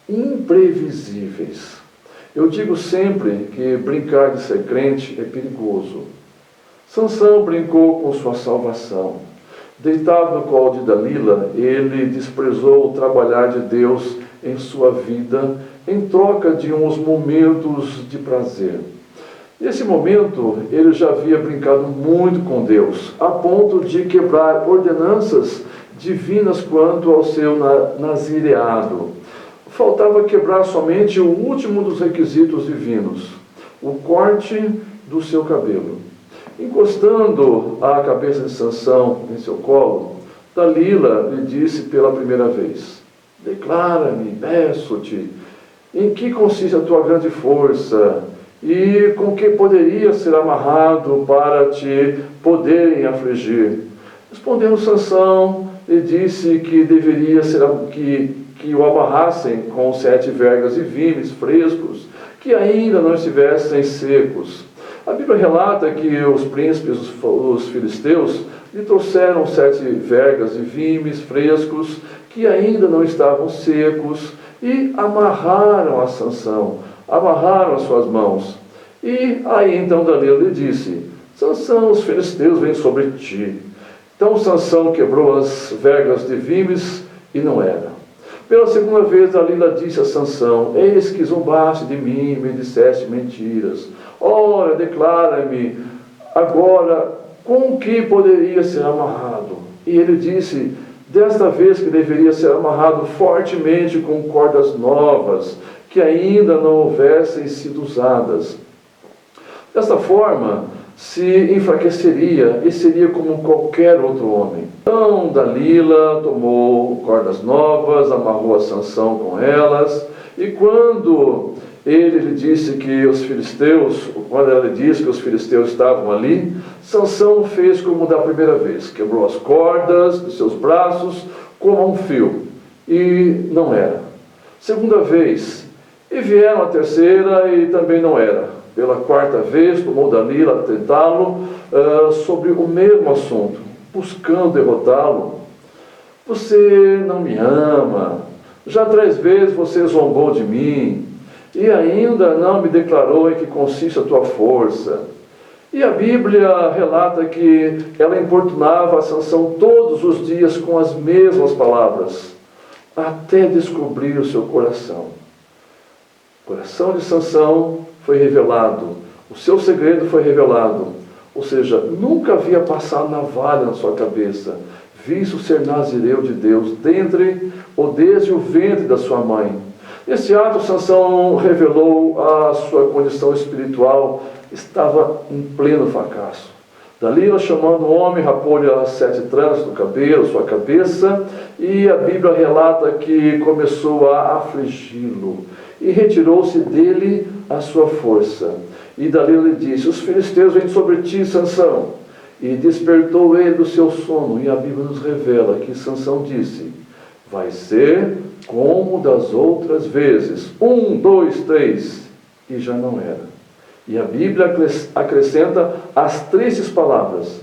Speaker 1: imprevisíveis. Eu digo sempre que brincar de ser crente é perigoso. Sansão brincou com sua salvação. Deitado no colo de Dalila, ele desprezou o trabalhar de Deus em sua vida em troca de uns momentos de prazer. Nesse momento, ele já havia brincado muito com Deus, a ponto de quebrar ordenanças divinas quanto ao seu nazireado. Faltava quebrar somente o último dos requisitos divinos, o corte do seu cabelo. Encostando a cabeça de Sansão em seu colo, Dalila lhe disse pela primeira vez: declara-me, peço-te, em que consiste a tua grande força e com que poderia ser amarrado para te poderem afligir. Respondendo Sansão, lhe disse que deveria ser que o amarrassem com 7 vergas de vimes frescos, que ainda não estivessem secos. A Bíblia relata que os príncipes, os filisteus, lhe trouxeram 7 vergas de vimes frescos, que ainda não estavam secos, e amarraram a Sansão, amarraram as suas mãos. E aí então Dalila lhe disse: Sansão, os filisteus vêm sobre ti. Então Sansão quebrou as vergas de vimes e não era. Pela segunda vez Dalila disse a Sansão: eis que zombaste de mim e me disseste mentiras. Ora, declara-me agora com que poderia ser amarrado. E ele disse desta vez que deveria ser amarrado fortemente com cordas novas, que ainda não houvessem sido usadas. Desta forma, se enfraqueceria e seria como qualquer outro homem. Então Dalila tomou cordas novas, amarrou a Sansão com elas, e quando ele lhe disse que os filisteus, quando ela lhe disse que os filisteus estavam ali, Sansão fez como da primeira vez, quebrou as cordas de seus braços como a um fio, e não era. Segunda vez, e vieram a terceira e também não era. Pela quarta vez, tomou Dalila a tentá-lo sobre o mesmo assunto, buscando derrotá-lo. Você não me ama, já 3 vezes você zombou de mim, e ainda não me declarou em que consiste a tua força. E a Bíblia relata que ela importunava a Sansão todos os dias com as mesmas palavras, até descobrir o seu coração. O coração de Sansão foi revelado, o seu segredo foi revelado, ou seja, nunca havia passado navalha na sua cabeça, visto ser nazireu de Deus, desde o ventre da sua mãe. Nesse ato, Sansão revelou a sua condição espiritual, estava em pleno fracasso. Dalila, chamando o homem, rapou-lhe as 7 tranças do cabelo, sua cabeça, e a Bíblia relata que começou a afligi-lo, e retirou-se dele a sua força. E Dalila lhe disse: os filisteus vêm sobre ti, Sansão. E despertou ele do seu sono, e a Bíblia nos revela que Sansão disse: vai ser como das outras vezes, 1, 2, 3, e já não era. E a Bíblia acrescenta as tristes palavras: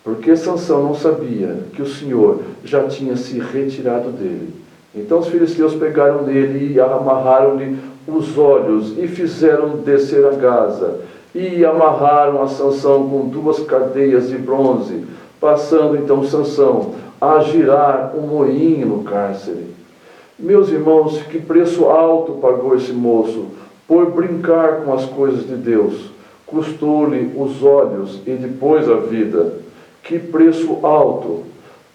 Speaker 1: porque Sansão não sabia que o Senhor já tinha se retirado dele. Então os filisteus pegaram nele e amarraram-lhe os olhos e fizeram descer a Gaza, e amarraram a Sansão com 2 cadeias de bronze, passando então Sansão a girar um moinho no cárcere. Meus irmãos, que preço alto pagou esse moço por brincar com as coisas de Deus. Custou-lhe os olhos e depois a vida. Que preço alto!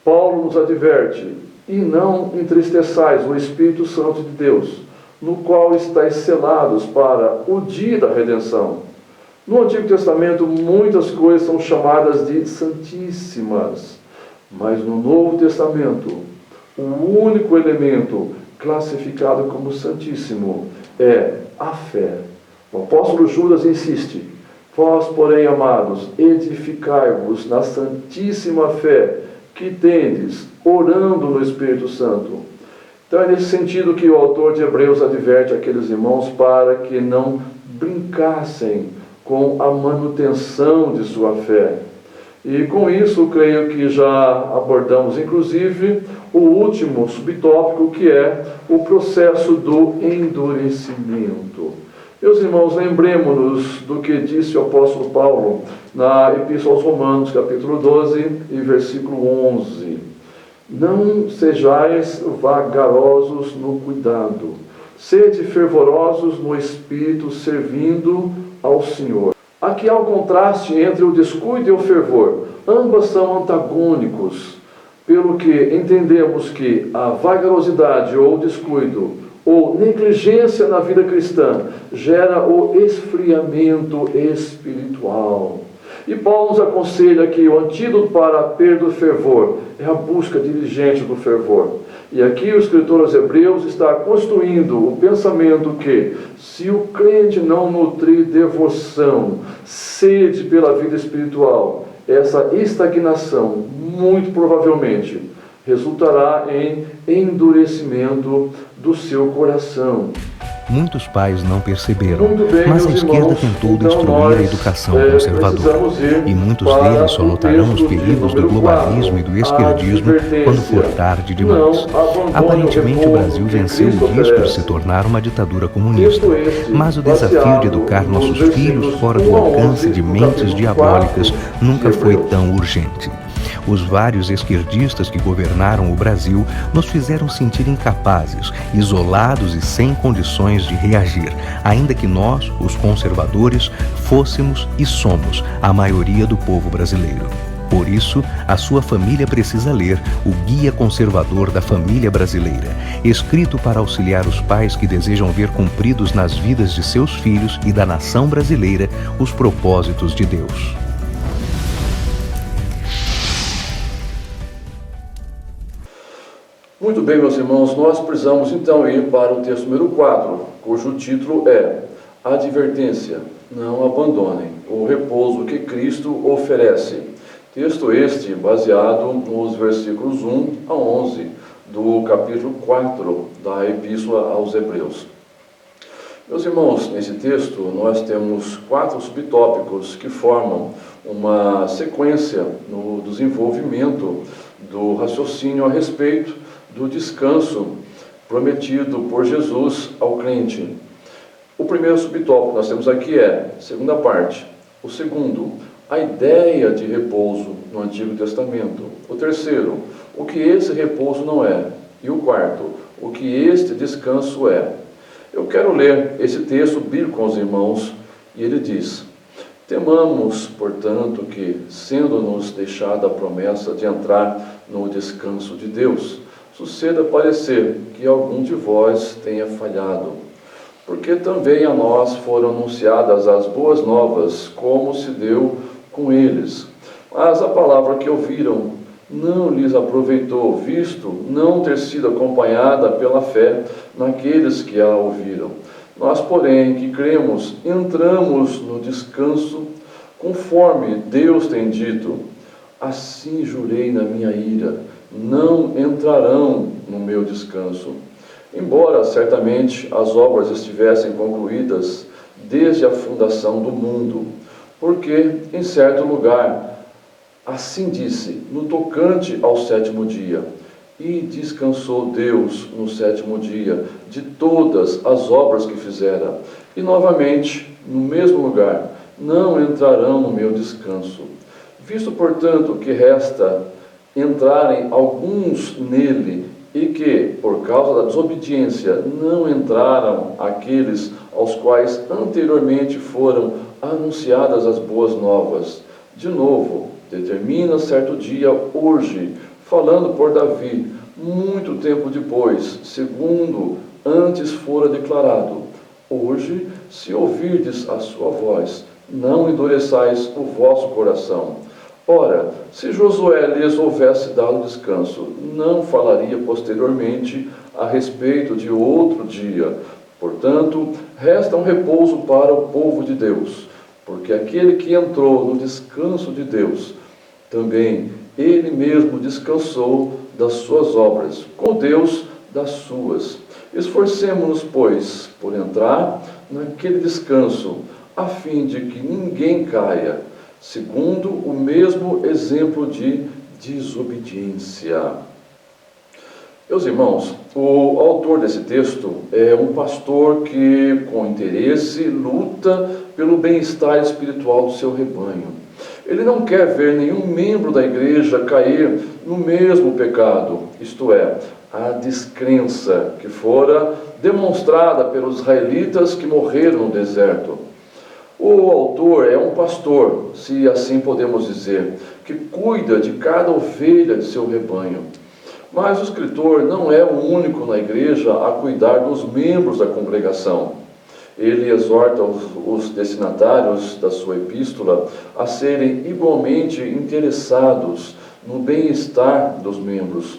Speaker 1: Paulo nos adverte: e não entristeçais o Espírito Santo de Deus, no qual estáis selados para o dia da redenção. No Antigo Testamento, muitas coisas são chamadas de santíssimas, mas no Novo Testamento, o único elemento classificado como santíssimo é a fé. O apóstolo Judas insiste: vós, porém, amados, edificai-vos na santíssima fé que tendes, orando no Espírito Santo. Então é nesse sentido que o autor de Hebreus adverte aqueles irmãos para que não brincassem com a manutenção de sua fé. E com isso, creio que já abordamos, inclusive, o último subtópico, que é o processo do endurecimento. Meus irmãos, lembremos-nos do que disse o apóstolo Paulo na Epístola aos Romanos, capítulo 12 e versículo 11. Não sejais vagarosos no cuidado, sede fervorosos no Espírito, servindo ao Senhor. Aqui há um contraste entre o descuido e o fervor. Ambas são antagônicos, pelo que entendemos que a vagarosidade ou descuido ou negligência na vida cristã gera o esfriamento espiritual. E Paulo nos aconselha que o antídoto para a perda do fervor é a busca diligente do fervor. E aqui o escritor aos Hebreus está construindo o pensamento que, se o crente não nutrir devoção, sede pela vida espiritual, essa estagnação, muito provavelmente, resultará em endurecimento do seu coração.
Speaker 2: Muitos pais não perceberam,
Speaker 1: Bem,
Speaker 2: mas a esquerda
Speaker 1: irmãos,
Speaker 2: tentou
Speaker 1: então
Speaker 2: destruir a educação conservadora. E muitos deles só notarão os perigos do globalismo e do esquerdismo quando for tarde demais. Aparentemente, o Brasil venceu o risco de se tornar uma ditadura comunista. Mas o desafio de educar nossos filhos fora do alcance de mentes diabólicas nunca foi tão urgente. Os vários esquerdistas que governaram o Brasil nos fizeram sentir incapazes, isolados e sem condições de reagir, ainda que nós, os conservadores, fôssemos e somos a maioria do povo brasileiro. Por isso, a sua família precisa ler o Guia Conservador da Família Brasileira, escrito para auxiliar os pais que desejam ver cumpridos nas vidas de seus filhos e da nação brasileira os propósitos de Deus.
Speaker 1: Muito bem, meus irmãos, nós precisamos então ir para o texto número 4, cujo título é Advertência, não abandonem o repouso que Cristo oferece. Texto este baseado nos versículos 1 a 11 do capítulo 4 da Epístola aos Hebreus. Meus irmãos, nesse texto nós temos 4 subtópicos que formam uma sequência no desenvolvimento do raciocínio a respeito do descanso prometido por Jesus ao crente. O primeiro subtópico que nós temos aqui é, segunda parte. O segundo, a ideia de repouso no Antigo Testamento. O terceiro, o que esse repouso não é. E o quarto, o que este descanso é. Eu quero ler esse texto bíblico aos irmãos, e ele diz: temamos, portanto, que, sendo-nos deixada a promessa de entrar no descanso de Deus, suceda parecer que algum de vós tenha falhado, porque também a nós foram anunciadas as boas novas, como se deu com eles. Mas a palavra que ouviram não lhes aproveitou, visto não ter sido acompanhada pela fé naqueles que a ouviram. Nós, porém, que cremos, entramos no descanso, conforme Deus tem dito: assim jurei na minha ira, não entrarão no meu descanso. Embora certamente as obras estivessem concluídas desde a fundação do mundo, porque em certo lugar assim disse, no tocante ao 7º dia: e descansou Deus no 7º dia de todas as obras que fizera. E novamente, no mesmo lugar: não entrarão no meu descanso. Visto, portanto, que resta entrarem alguns nele, e que, por causa da desobediência, não entraram aqueles aos quais anteriormente foram anunciadas as boas novas. De novo, determina certo dia, hoje, falando por Davi, muito tempo depois, segundo antes fora declarado: hoje, se ouvirdes a sua voz, não endureçais o vosso coração. Ora, se Josué lhes houvesse dado descanso, não falaria posteriormente a respeito de outro dia. Portanto, resta um repouso para o povo de Deus, porque aquele que entrou no descanso de Deus, também ele mesmo descansou das suas obras, com Deus das suas. Esforcemo-nos, pois, por entrar naquele descanso, a fim de que ninguém caia, segundo o mesmo exemplo de desobediência. Meus irmãos, o autor desse texto é um pastor que, com interesse, luta pelo bem-estar espiritual do seu rebanho. Ele não quer ver nenhum membro da igreja cair no mesmo pecado, isto é, a descrença que fora demonstrada pelos israelitas que morreram no deserto. O autor é um pastor, se assim podemos dizer, que cuida de cada ovelha de seu rebanho. Mas o escritor não é o único na igreja a cuidar dos membros da congregação. Ele exorta os destinatários da sua epístola a serem igualmente interessados no bem-estar dos membros.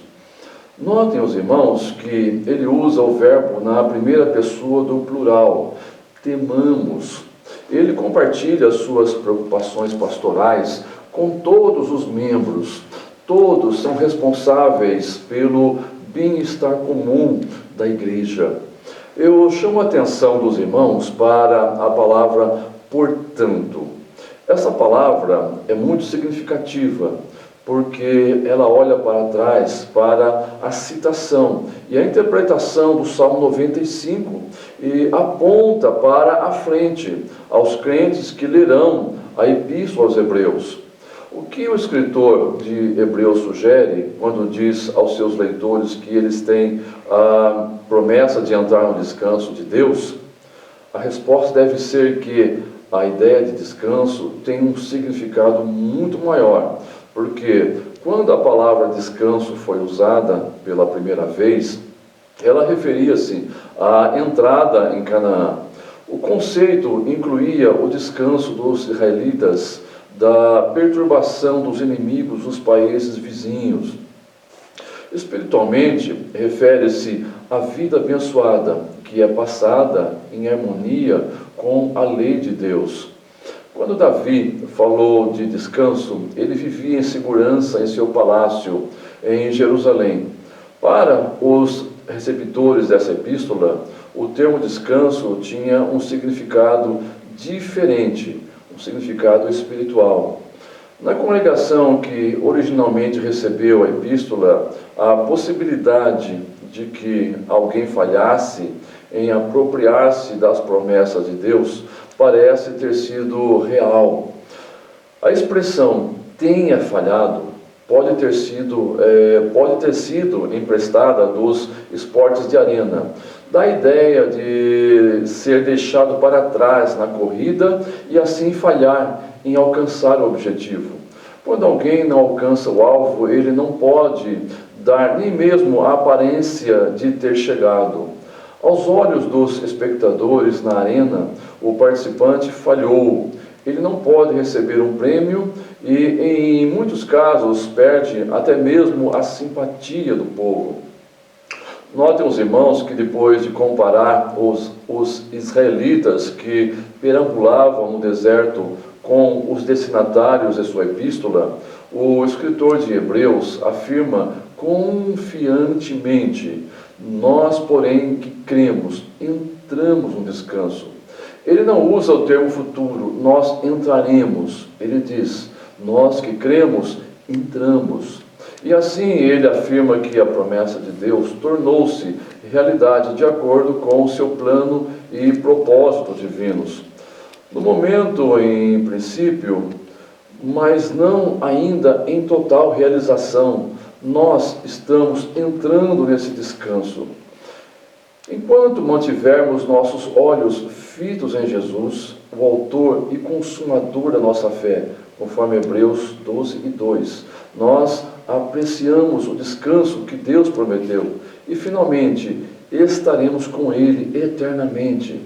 Speaker 1: Notem, os irmãos, que ele usa o verbo na primeira pessoa do plural, temamos. Ele compartilha suas preocupações pastorais com todos os membros. Todos são responsáveis pelo bem-estar comum da igreja. Eu chamo a atenção dos irmãos para a palavra portanto. Essa palavra é muito significativa, porque ela olha para trás, para a citação e a interpretação do Salmo 95 e aponta para a frente, aos crentes que lerão a Epístola aos Hebreus. O que o escritor de Hebreus sugere quando diz aos seus leitores que eles têm a promessa de entrar no descanso de Deus? A resposta deve ser que a ideia de descanso tem um significado muito maior, porque quando a palavra descanso foi usada pela primeira vez, ela referia-se à entrada em Canaã. O conceito incluía o descanso dos israelitas da perturbação dos inimigos dos países vizinhos. Espiritualmente, refere-se à vida abençoada, que é passada em harmonia com a lei de Deus. Quando Davi falou de descanso, ele vivia em segurança em seu palácio, em Jerusalém. Para os receptores dessa epístola, o termo descanso tinha um significado diferente, um significado espiritual. Na congregação que originalmente recebeu a epístola, a possibilidade de que alguém falhasse em apropriar-se das promessas de Deus parece ter sido real. A expressão tenha falhado pode ter sido emprestada dos esportes de arena, da ideia de ser deixado para trás na corrida e assim falhar em alcançar o objetivo. Quando alguém não alcança o alvo, ele não pode dar nem mesmo a aparência de ter chegado. Aos olhos dos espectadores na arena, o participante falhou. Ele não pode receber um prêmio e, em muitos casos, perde até mesmo a simpatia do povo. Notem os irmãos que depois de comparar os israelitas que perambulavam no deserto com os destinatários de sua epístola, o escritor de Hebreus afirma confiantemente: nós, porém, que cremos, entramos no descanso. Ele não usa o termo futuro, nós entraremos. Ele diz, nós que cremos, entramos. E assim ele afirma que a promessa de Deus tornou-se realidade de acordo com o seu plano e propósito divinos. No momento, em princípio, mas não ainda em total realização, nós estamos entrando nesse descanso. Enquanto mantivermos nossos olhos fitos em Jesus, o autor e consumador da nossa fé, conforme Hebreus 12:2, nós apreciamos o descanso que Deus prometeu e, finalmente, estaremos com Ele eternamente.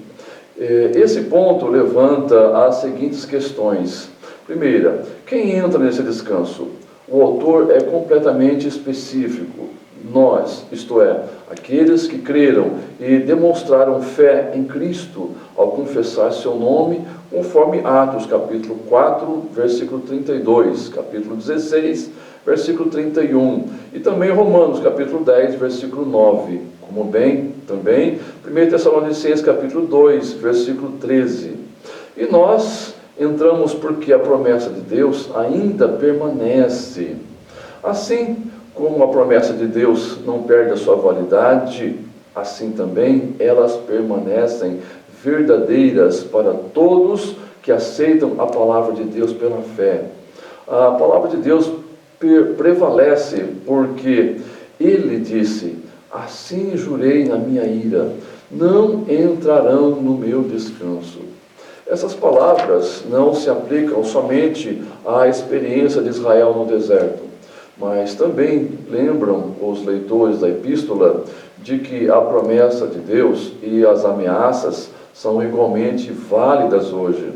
Speaker 1: Esse ponto levanta as seguintes questões. Primeira, quem entra nesse descanso? O autor é completamente específico. nós, isto é, aqueles que creram e demonstraram fé em Cristo ao confessar seu nome, conforme Atos capítulo 4, versículo 32, capítulo 16, versículo 31, e também Romanos capítulo 10, versículo 9, como bem também 1 Tessalonicenses capítulo 2, versículo 13. E nós entramos porque a promessa de Deus ainda permanece. Assim como a promessa de Deus não perde a sua validade, assim também elas permanecem verdadeiras para todos que aceitam a palavra de Deus pela fé. A palavra de Deus prevalece porque Ele disse: assim jurei na minha ira, não entrarão no meu descanso. Essas palavras não se aplicam somente à experiência de Israel no deserto, mas também lembram os leitores da epístola de que a promessa de Deus e as ameaças são igualmente válidas hoje.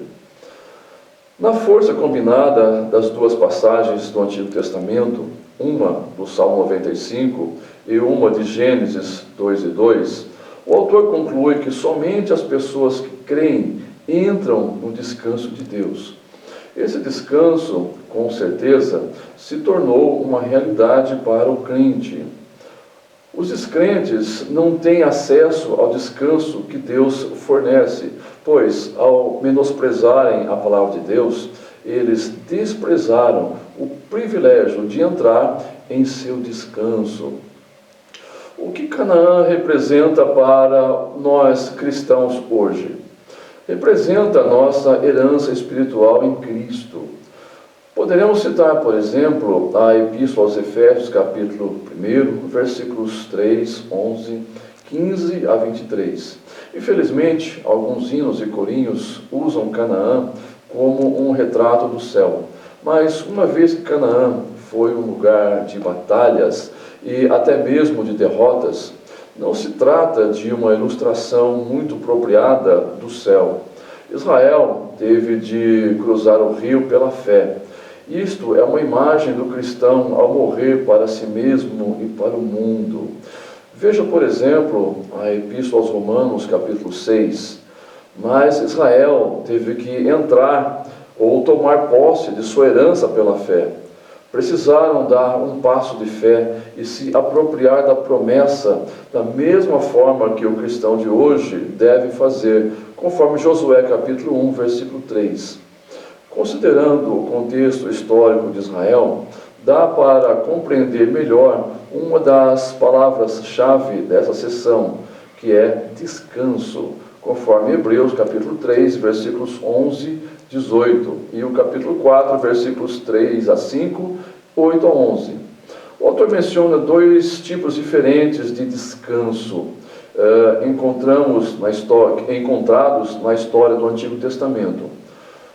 Speaker 1: Na força combinada das duas passagens do Antigo Testamento, uma do Salmo 95 e uma de Gênesis 2:2, o autor conclui que somente as pessoas que creem entram no descanso de Deus. Esse descanso, com certeza, se tornou uma realidade para o crente. Os descrentes não têm acesso ao descanso que Deus fornece, pois, ao menosprezarem a palavra de Deus, eles desprezaram o privilégio de entrar em seu descanso. O que Canaã representa para nós cristãos hoje? Representa a nossa herança espiritual em Cristo. Poderemos citar, por exemplo, a Epístola aos Efésios, capítulo 1, versículos 3, 11, 15 a 23. Infelizmente, alguns hinos e corinhos usam Canaã como um retrato do céu. Mas, uma vez que Canaã foi um lugar de batalhas e até mesmo de derrotas, não se trata de uma ilustração muito apropriada do céu. Israel teve de cruzar o rio pela fé. Isto é uma imagem do cristão ao morrer para si mesmo e para o mundo. Veja, por exemplo, a Epístola aos Romanos, capítulo 6. Mas Israel teve que entrar ou tomar posse de sua herança pela fé. Precisaram dar um passo de fé e se apropriar da promessa da mesma forma que o cristão de hoje deve fazer, conforme Josué capítulo 1, versículo 3. Considerando o contexto histórico de Israel, dá para compreender melhor uma das palavras-chave dessa sessão, que é descanso, conforme Hebreus capítulo 3, versículos 11, 18, e o capítulo 4, versículos 3 a 5, 8 a 11. O autor menciona dois tipos diferentes de descanso, encontrados na história do Antigo Testamento.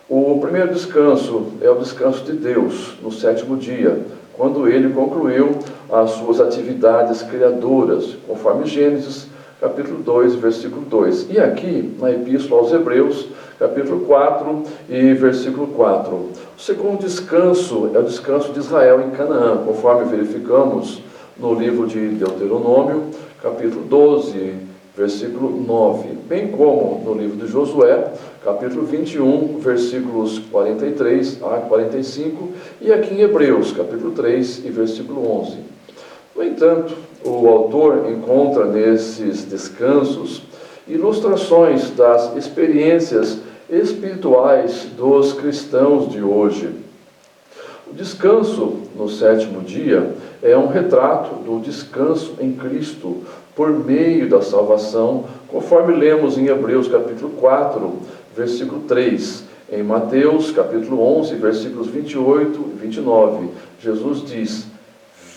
Speaker 1: O primeiro descanso é o descanso de Deus, no sétimo dia, quando ele concluiu as suas atividades criadoras, conforme Gênesis capítulo 2, versículo 2. E aqui, na Epístola aos Hebreus, capítulo 4 e versículo 4. O segundo descanso é o descanso de Israel em Canaã, conforme verificamos no livro de Deuteronômio, capítulo 12, versículo 9, bem como no livro de Josué, capítulo 21, versículos 43 a 45, e aqui em Hebreus, capítulo 3 e versículo 11. No entanto, o autor encontra nesses descansos ilustrações das experiências espirituais dos cristãos de hoje. O descanso no sétimo dia é um retrato do descanso em Cristo por meio da salvação, conforme lemos em Hebreus capítulo 4, versículo 3. Em Mateus capítulo 11, versículos 28 e 29, Jesus diz: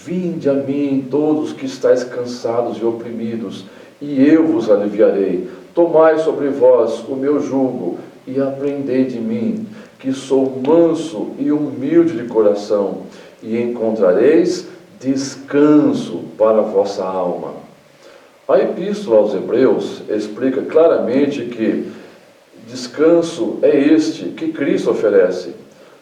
Speaker 1: vinde a mim todos que estáis cansados e oprimidos, e eu vos aliviarei. Tomai sobre vós o meu jugo e aprendei de mim, que sou manso e humilde de coração, e encontrareis descanso para a vossa alma. A Epístola aos Hebreus explica claramente que descanso é este que Cristo oferece.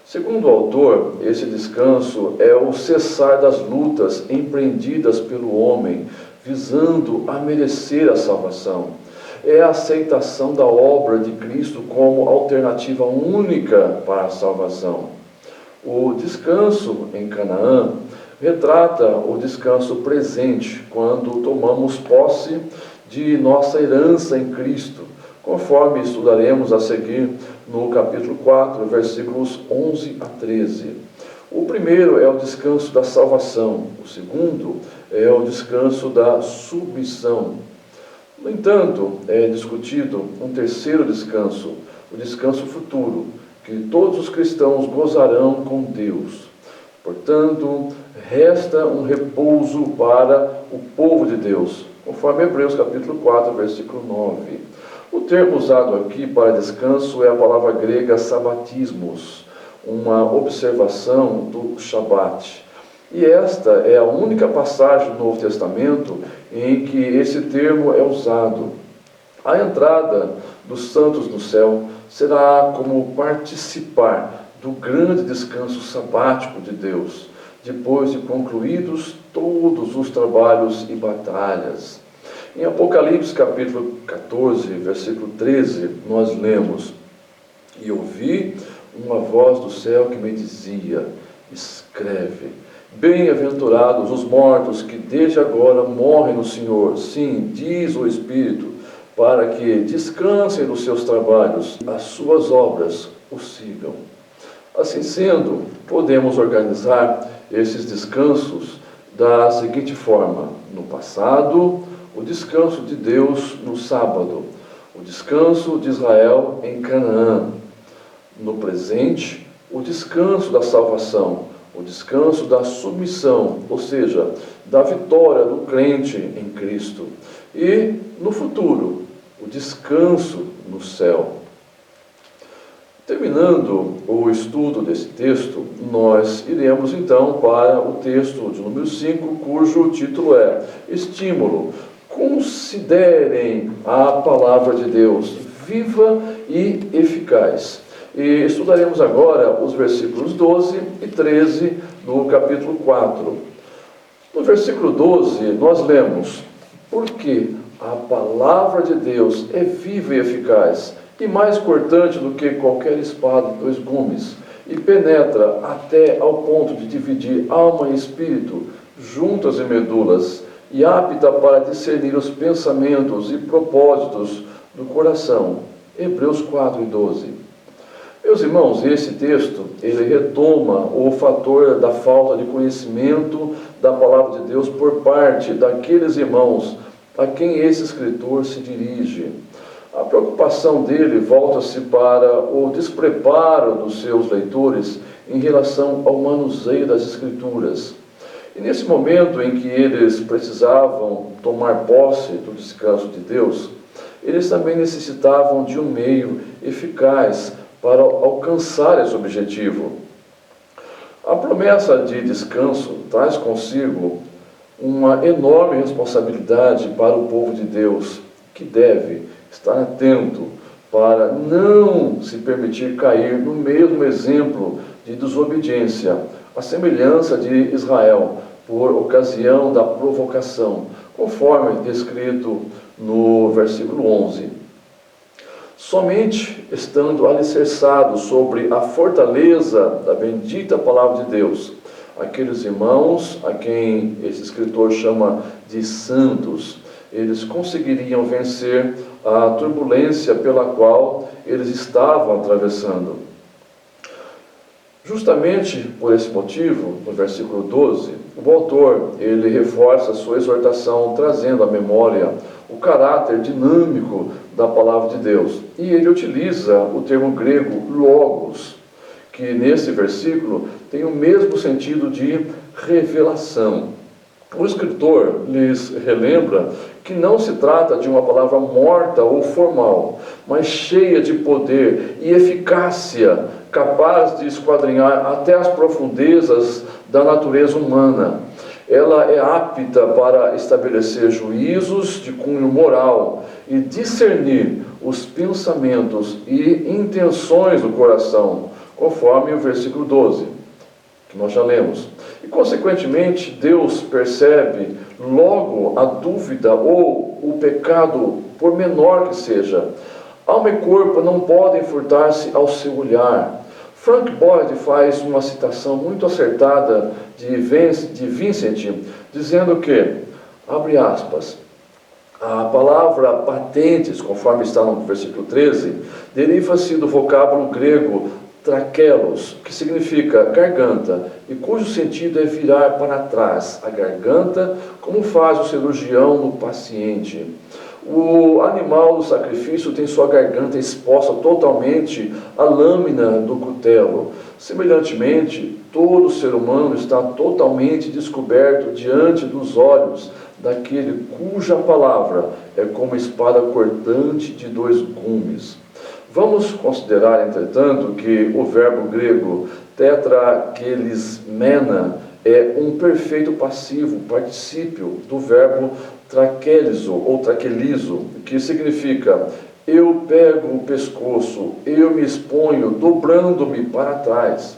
Speaker 1: Segundo o autor, esse descanso é o cessar das lutas empreendidas pelo homem, visando a merecer a salvação. É a aceitação da obra de Cristo como alternativa única para a salvação. O descanso em Canaã retrata o descanso presente, quando tomamos posse de nossa herança em Cristo, conforme estudaremos a seguir no capítulo 4, versículos 11 a 13. O primeiro é o descanso da salvação, o segundo é o descanso da submissão. No entanto, é discutido um terceiro descanso, o descanso futuro, que todos os cristãos gozarão com Deus. Portanto, resta um repouso para o povo de Deus, conforme Hebreus capítulo 4, versículo 9. O termo usado aqui para descanso é a palavra grega sabatismos, uma observação do Shabat. E esta é a única passagem do Novo Testamento em que esse termo é usado. A entrada dos santos no céu será como participar do grande descanso sabático de Deus, depois de concluídos todos os trabalhos e batalhas. Em Apocalipse capítulo 14, versículo 13, nós lemos: "E ouvi uma voz do céu que me dizia: escreve, bem-aventurados os mortos que desde agora morrem no Senhor. Sim, diz o Espírito, para que descansem dos seus trabalhos, as suas obras o sigam." Assim sendo, podemos organizar esses descansos da seguinte forma: no passado, o descanso de Deus no sábado, o descanso de Israel em Canaã; no presente, o descanso da salvação, o descanso da submissão, ou seja, da vitória do crente em Cristo; e no futuro, o descanso no céu. Terminando o estudo desse texto, nós iremos então para o texto de número 5, cujo título é Estímulo. Considerem a palavra de Deus, viva e eficaz. E estudaremos agora os versículos 12 e 13 do capítulo 4. No versículo 12, nós lemos: "Porque a palavra de Deus é viva e eficaz, e mais cortante do que qualquer espada de 2 gumes, e penetra até ao ponto de dividir alma e espírito, juntas e medulas, e apta para discernir os pensamentos e propósitos do coração." Hebreus 4 e 12. Meus irmãos, esse texto, ele retoma o fator da falta de conhecimento da palavra de Deus por parte daqueles irmãos a quem esse escritor se dirige. A preocupação dele volta-se para o despreparo dos seus leitores em relação ao manuseio das Escrituras. E nesse momento em que eles precisavam tomar posse do descanso de Deus, eles também necessitavam de um meio eficaz para alcançar esse objetivo. A promessa de descanso traz consigo uma enorme responsabilidade para o povo de Deus, que deve estar atento para não se permitir cair no mesmo exemplo de desobediência, a semelhança de Israel, por ocasião da provocação, conforme descrito no versículo 11. Somente estando alicerçados sobre a fortaleza da bendita palavra de Deus, aqueles irmãos a quem esse escritor chama de santos, eles conseguiriam vencer a turbulência pela qual eles estavam atravessando. Justamente por esse motivo, no versículo 12, o autor ele reforça a sua exortação, trazendo à memória o caráter dinâmico da palavra de Deus. E ele utiliza o termo grego logos, que nesse versículo tem o mesmo sentido de revelação. O escritor lhes relembra que não se trata de uma palavra morta ou formal, mas cheia de poder e eficácia, capaz de esquadrinhar até as profundezas da natureza humana. Ela é apta para estabelecer juízos de cunho moral e discernir os pensamentos e intenções do coração, conforme o versículo 12, que nós já lemos. E, consequentemente, Deus percebe logo a dúvida ou o pecado, por menor que seja. Alma e corpo não podem furtar-se ao seu olhar. Frank Boyd faz uma citação muito acertada de Vincent, dizendo que, abre aspas, a palavra patentes, conforme está no versículo 13, deriva-se do vocábulo grego traquelos, que significa garganta, e cujo sentido é virar para trás a garganta, como faz o cirurgião no paciente. O animal do sacrifício tem sua garganta exposta totalmente à lâmina do cutelo. Semelhantemente, todo ser humano está totalmente descoberto diante dos olhos daquele cuja palavra é como espada cortante de 2 gumes. Vamos considerar, entretanto, que o verbo grego tetrakelismena é um perfeito passivo, particípio do verbo traquelizo ou traquelizo, que significa eu pego o pescoço, eu me exponho, dobrando-me para trás.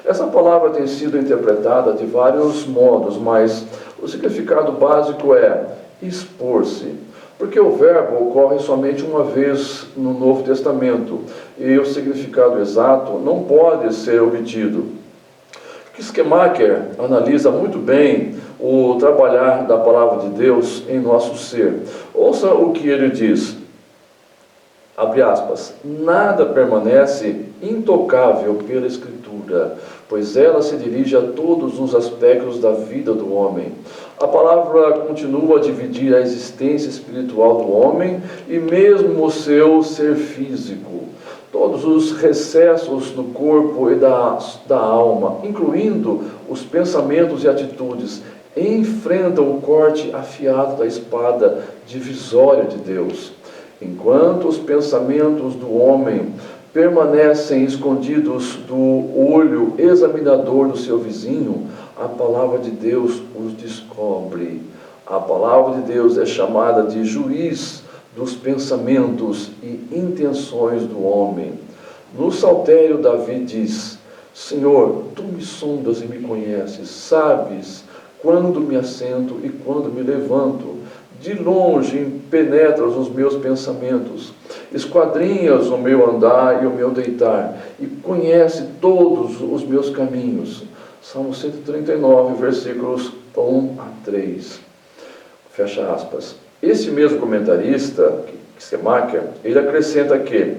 Speaker 1: Essa palavra tem sido interpretada de vários modos, mas o significado básico é expor-se, porque o verbo ocorre somente uma vez no Novo Testamento e o significado exato não pode ser obtido. Schemacher analisa muito bem o trabalhar da palavra de Deus em nosso ser. Ouça o que ele diz, abre aspas, nada permanece intocável pela Escritura, pois ela se dirige a todos os aspectos da vida do homem. A palavra continua a dividir a existência espiritual do homem e mesmo o seu ser físico. Todos os recessos do corpo e da alma, incluindo os pensamentos e atitudes, enfrentam o corte afiado da espada divisória de Deus. Enquanto os pensamentos do homem permanecem escondidos do olho examinador do seu vizinho, a palavra de Deus os descobre. A palavra de Deus é chamada de juiz dos pensamentos e intenções do homem. No Saltério, Davi diz, Senhor, Tu me sondas e me conheces, sabes quando me assento e quando me levanto. De longe penetras os meus pensamentos, esquadrinhas o meu andar e o meu deitar, e conhece todos os meus caminhos. Salmo 139, versículos 1 a 3. Fecha aspas. Esse mesmo comentarista, Schemacher, ele acrescenta que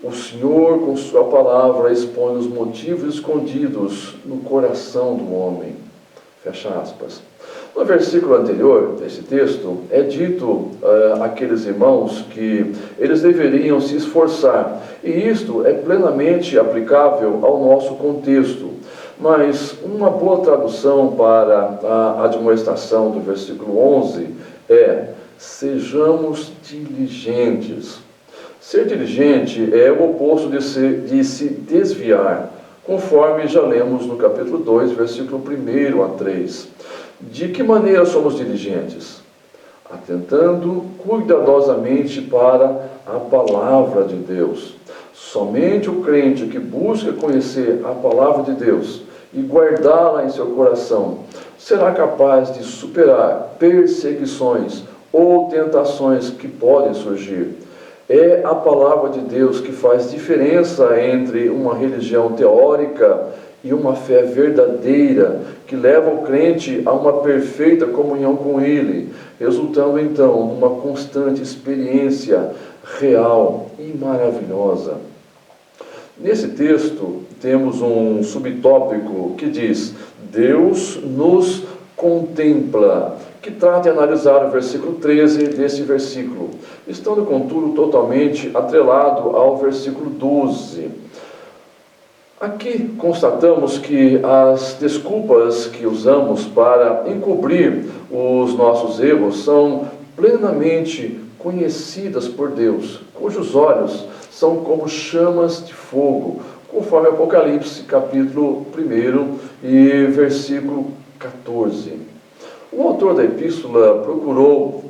Speaker 1: o Senhor, com sua palavra, expõe os motivos escondidos no coração do homem. Fecha aspas. No versículo anterior desse texto, é dito àqueles irmãos que eles deveriam se esforçar, e isto é plenamente aplicável ao nosso contexto. Mas uma boa tradução para a admoestação do versículo 11 é: sejamos diligentes. Ser diligente é o oposto de se desviar, conforme já lemos no capítulo 2, versículo 1 a 3. De que maneira somos diligentes? Atentando cuidadosamente para a palavra de Deus. Somente o crente que busca conhecer a palavra de Deus e guardá-la em seu coração será capaz de superar perseguições ou tentações que podem surgir. É a palavra de Deus que faz diferença entre uma religião teórica e uma fé verdadeira, que leva o crente a uma perfeita comunhão com Ele, resultando então numa constante experiência real e maravilhosa. Nesse texto temos um subtópico que diz: Deus nos contempla, que trata de analisar o versículo 13 desse versículo, estando contudo totalmente atrelado ao versículo 12. Aqui constatamos que as desculpas que usamos para encobrir os nossos erros são plenamente conhecidas por Deus, cujos olhos são como chamas de fogo, conforme Apocalipse, capítulo 1 e versículo 14. O autor da epístola procurou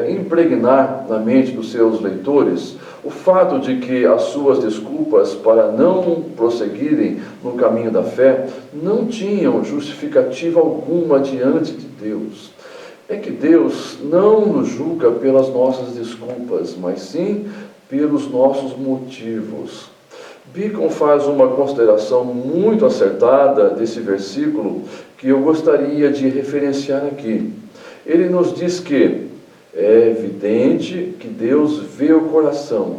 Speaker 1: impregnar na mente dos seus leitores O fato de que as suas desculpas para não prosseguirem no caminho da fé não tinham justificativa alguma diante de Deus. É que Deus não nos julga pelas nossas desculpas, mas sim pelos nossos motivos. Bacon faz uma consideração muito acertada desse versículo que eu gostaria de referenciar aqui. Ele nos diz que é evidente que Deus vê o coração,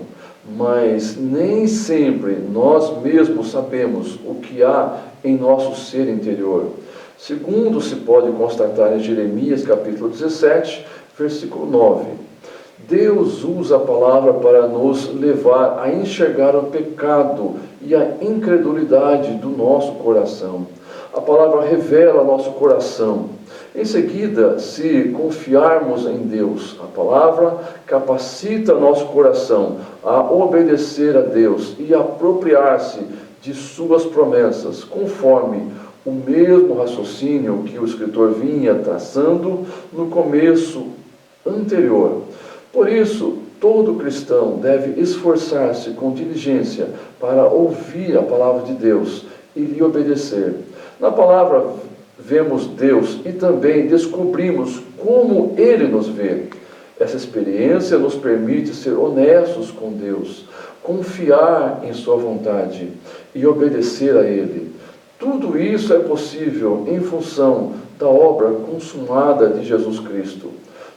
Speaker 1: mas nem sempre nós mesmos sabemos o que há em nosso ser interior. Segundo se pode constatar em Jeremias capítulo 17, versículo 9. Deus usa a palavra para nos levar a enxergar o pecado e a incredulidade do nosso coração. A palavra revela nosso coração. Em seguida, se confiarmos em Deus, a palavra capacita nosso coração a obedecer a Deus e apropriar-se de suas promessas, conforme o mesmo raciocínio que o escritor vinha traçando no começo anterior. Por isso, todo cristão deve esforçar-se com diligência para ouvir a palavra de Deus e lhe obedecer. Na palavra vemos Deus e também descobrimos como Ele nos vê. Essa experiência nos permite ser honestos com Deus, confiar em Sua vontade e obedecer a Ele. Tudo isso é possível em função da obra consumada de Jesus Cristo.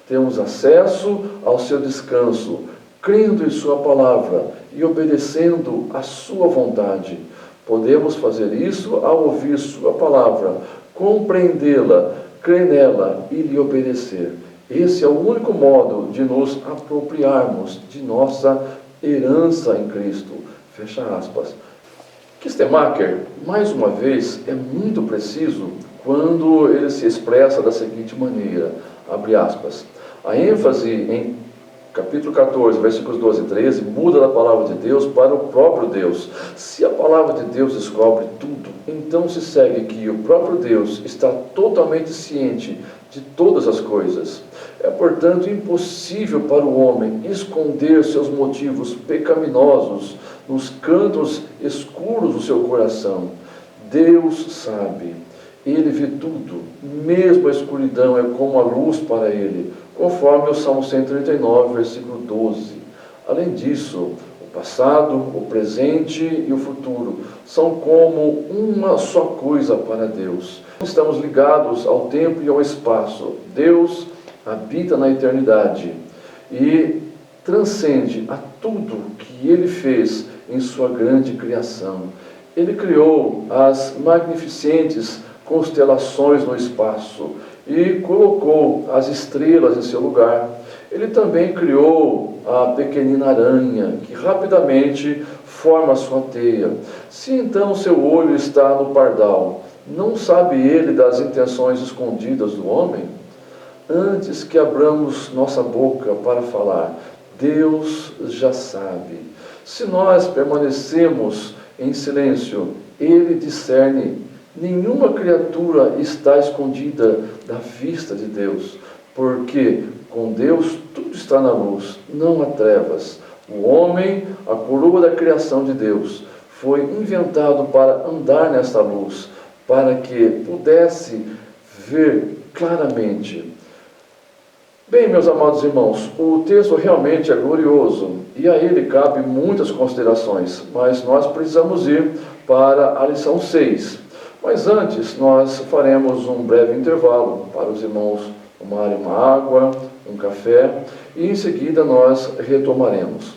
Speaker 1: Temos acesso ao seu descanso, crendo em sua palavra e obedecendo à sua vontade. Podemos fazer isso ao ouvir sua palavra, compreendê-la, crer nela e lhe obedecer. Esse é o único modo de nos apropriarmos de nossa herança em Cristo. Fecha aspas. Kistemaker, mais uma vez, é muito preciso quando ele se expressa da seguinte maneira, abre aspas, a ênfase em capítulo 14, versículos 12 e 13, muda da palavra de Deus para o próprio Deus. Se a palavra de Deus descobre tudo, então se segue que o próprio Deus está totalmente ciente de todas as coisas. É, portanto, impossível para o homem esconder seus motivos pecaminosos nos cantos escuros do seu coração. Deus sabe, Ele vê tudo, mesmo a escuridão é como a luz para Ele, conforme o Salmo 139, versículo 12. Além disso, o passado, o presente e o futuro são como uma só coisa para Deus. Estamos ligados ao tempo e ao espaço. Deus habita na eternidade e transcende a tudo que Ele fez em sua grande criação. Ele criou as magnificentes constelações no espaço e colocou as estrelas em seu lugar. Ele também criou a pequenina aranha, que rapidamente forma sua teia. Se então seu olho está no pardal, não sabe ele das intenções escondidas do homem? Antes que abramos nossa boca para falar, Deus já sabe. Se nós permanecemos em silêncio, Ele discerne. Nenhuma criatura está escondida da vista de Deus, porque com Deus tudo está na luz, não há trevas. O homem, a coroa da criação de Deus, foi inventado para andar nesta luz, para que pudesse ver claramente. Bem, meus amados irmãos, o texto realmente é glorioso e a ele cabe muitas considerações, mas nós precisamos ir para a lição 6. Mas antes, nós faremos um breve intervalo para os irmãos tomarem uma água, um café, e em seguida nós retomaremos.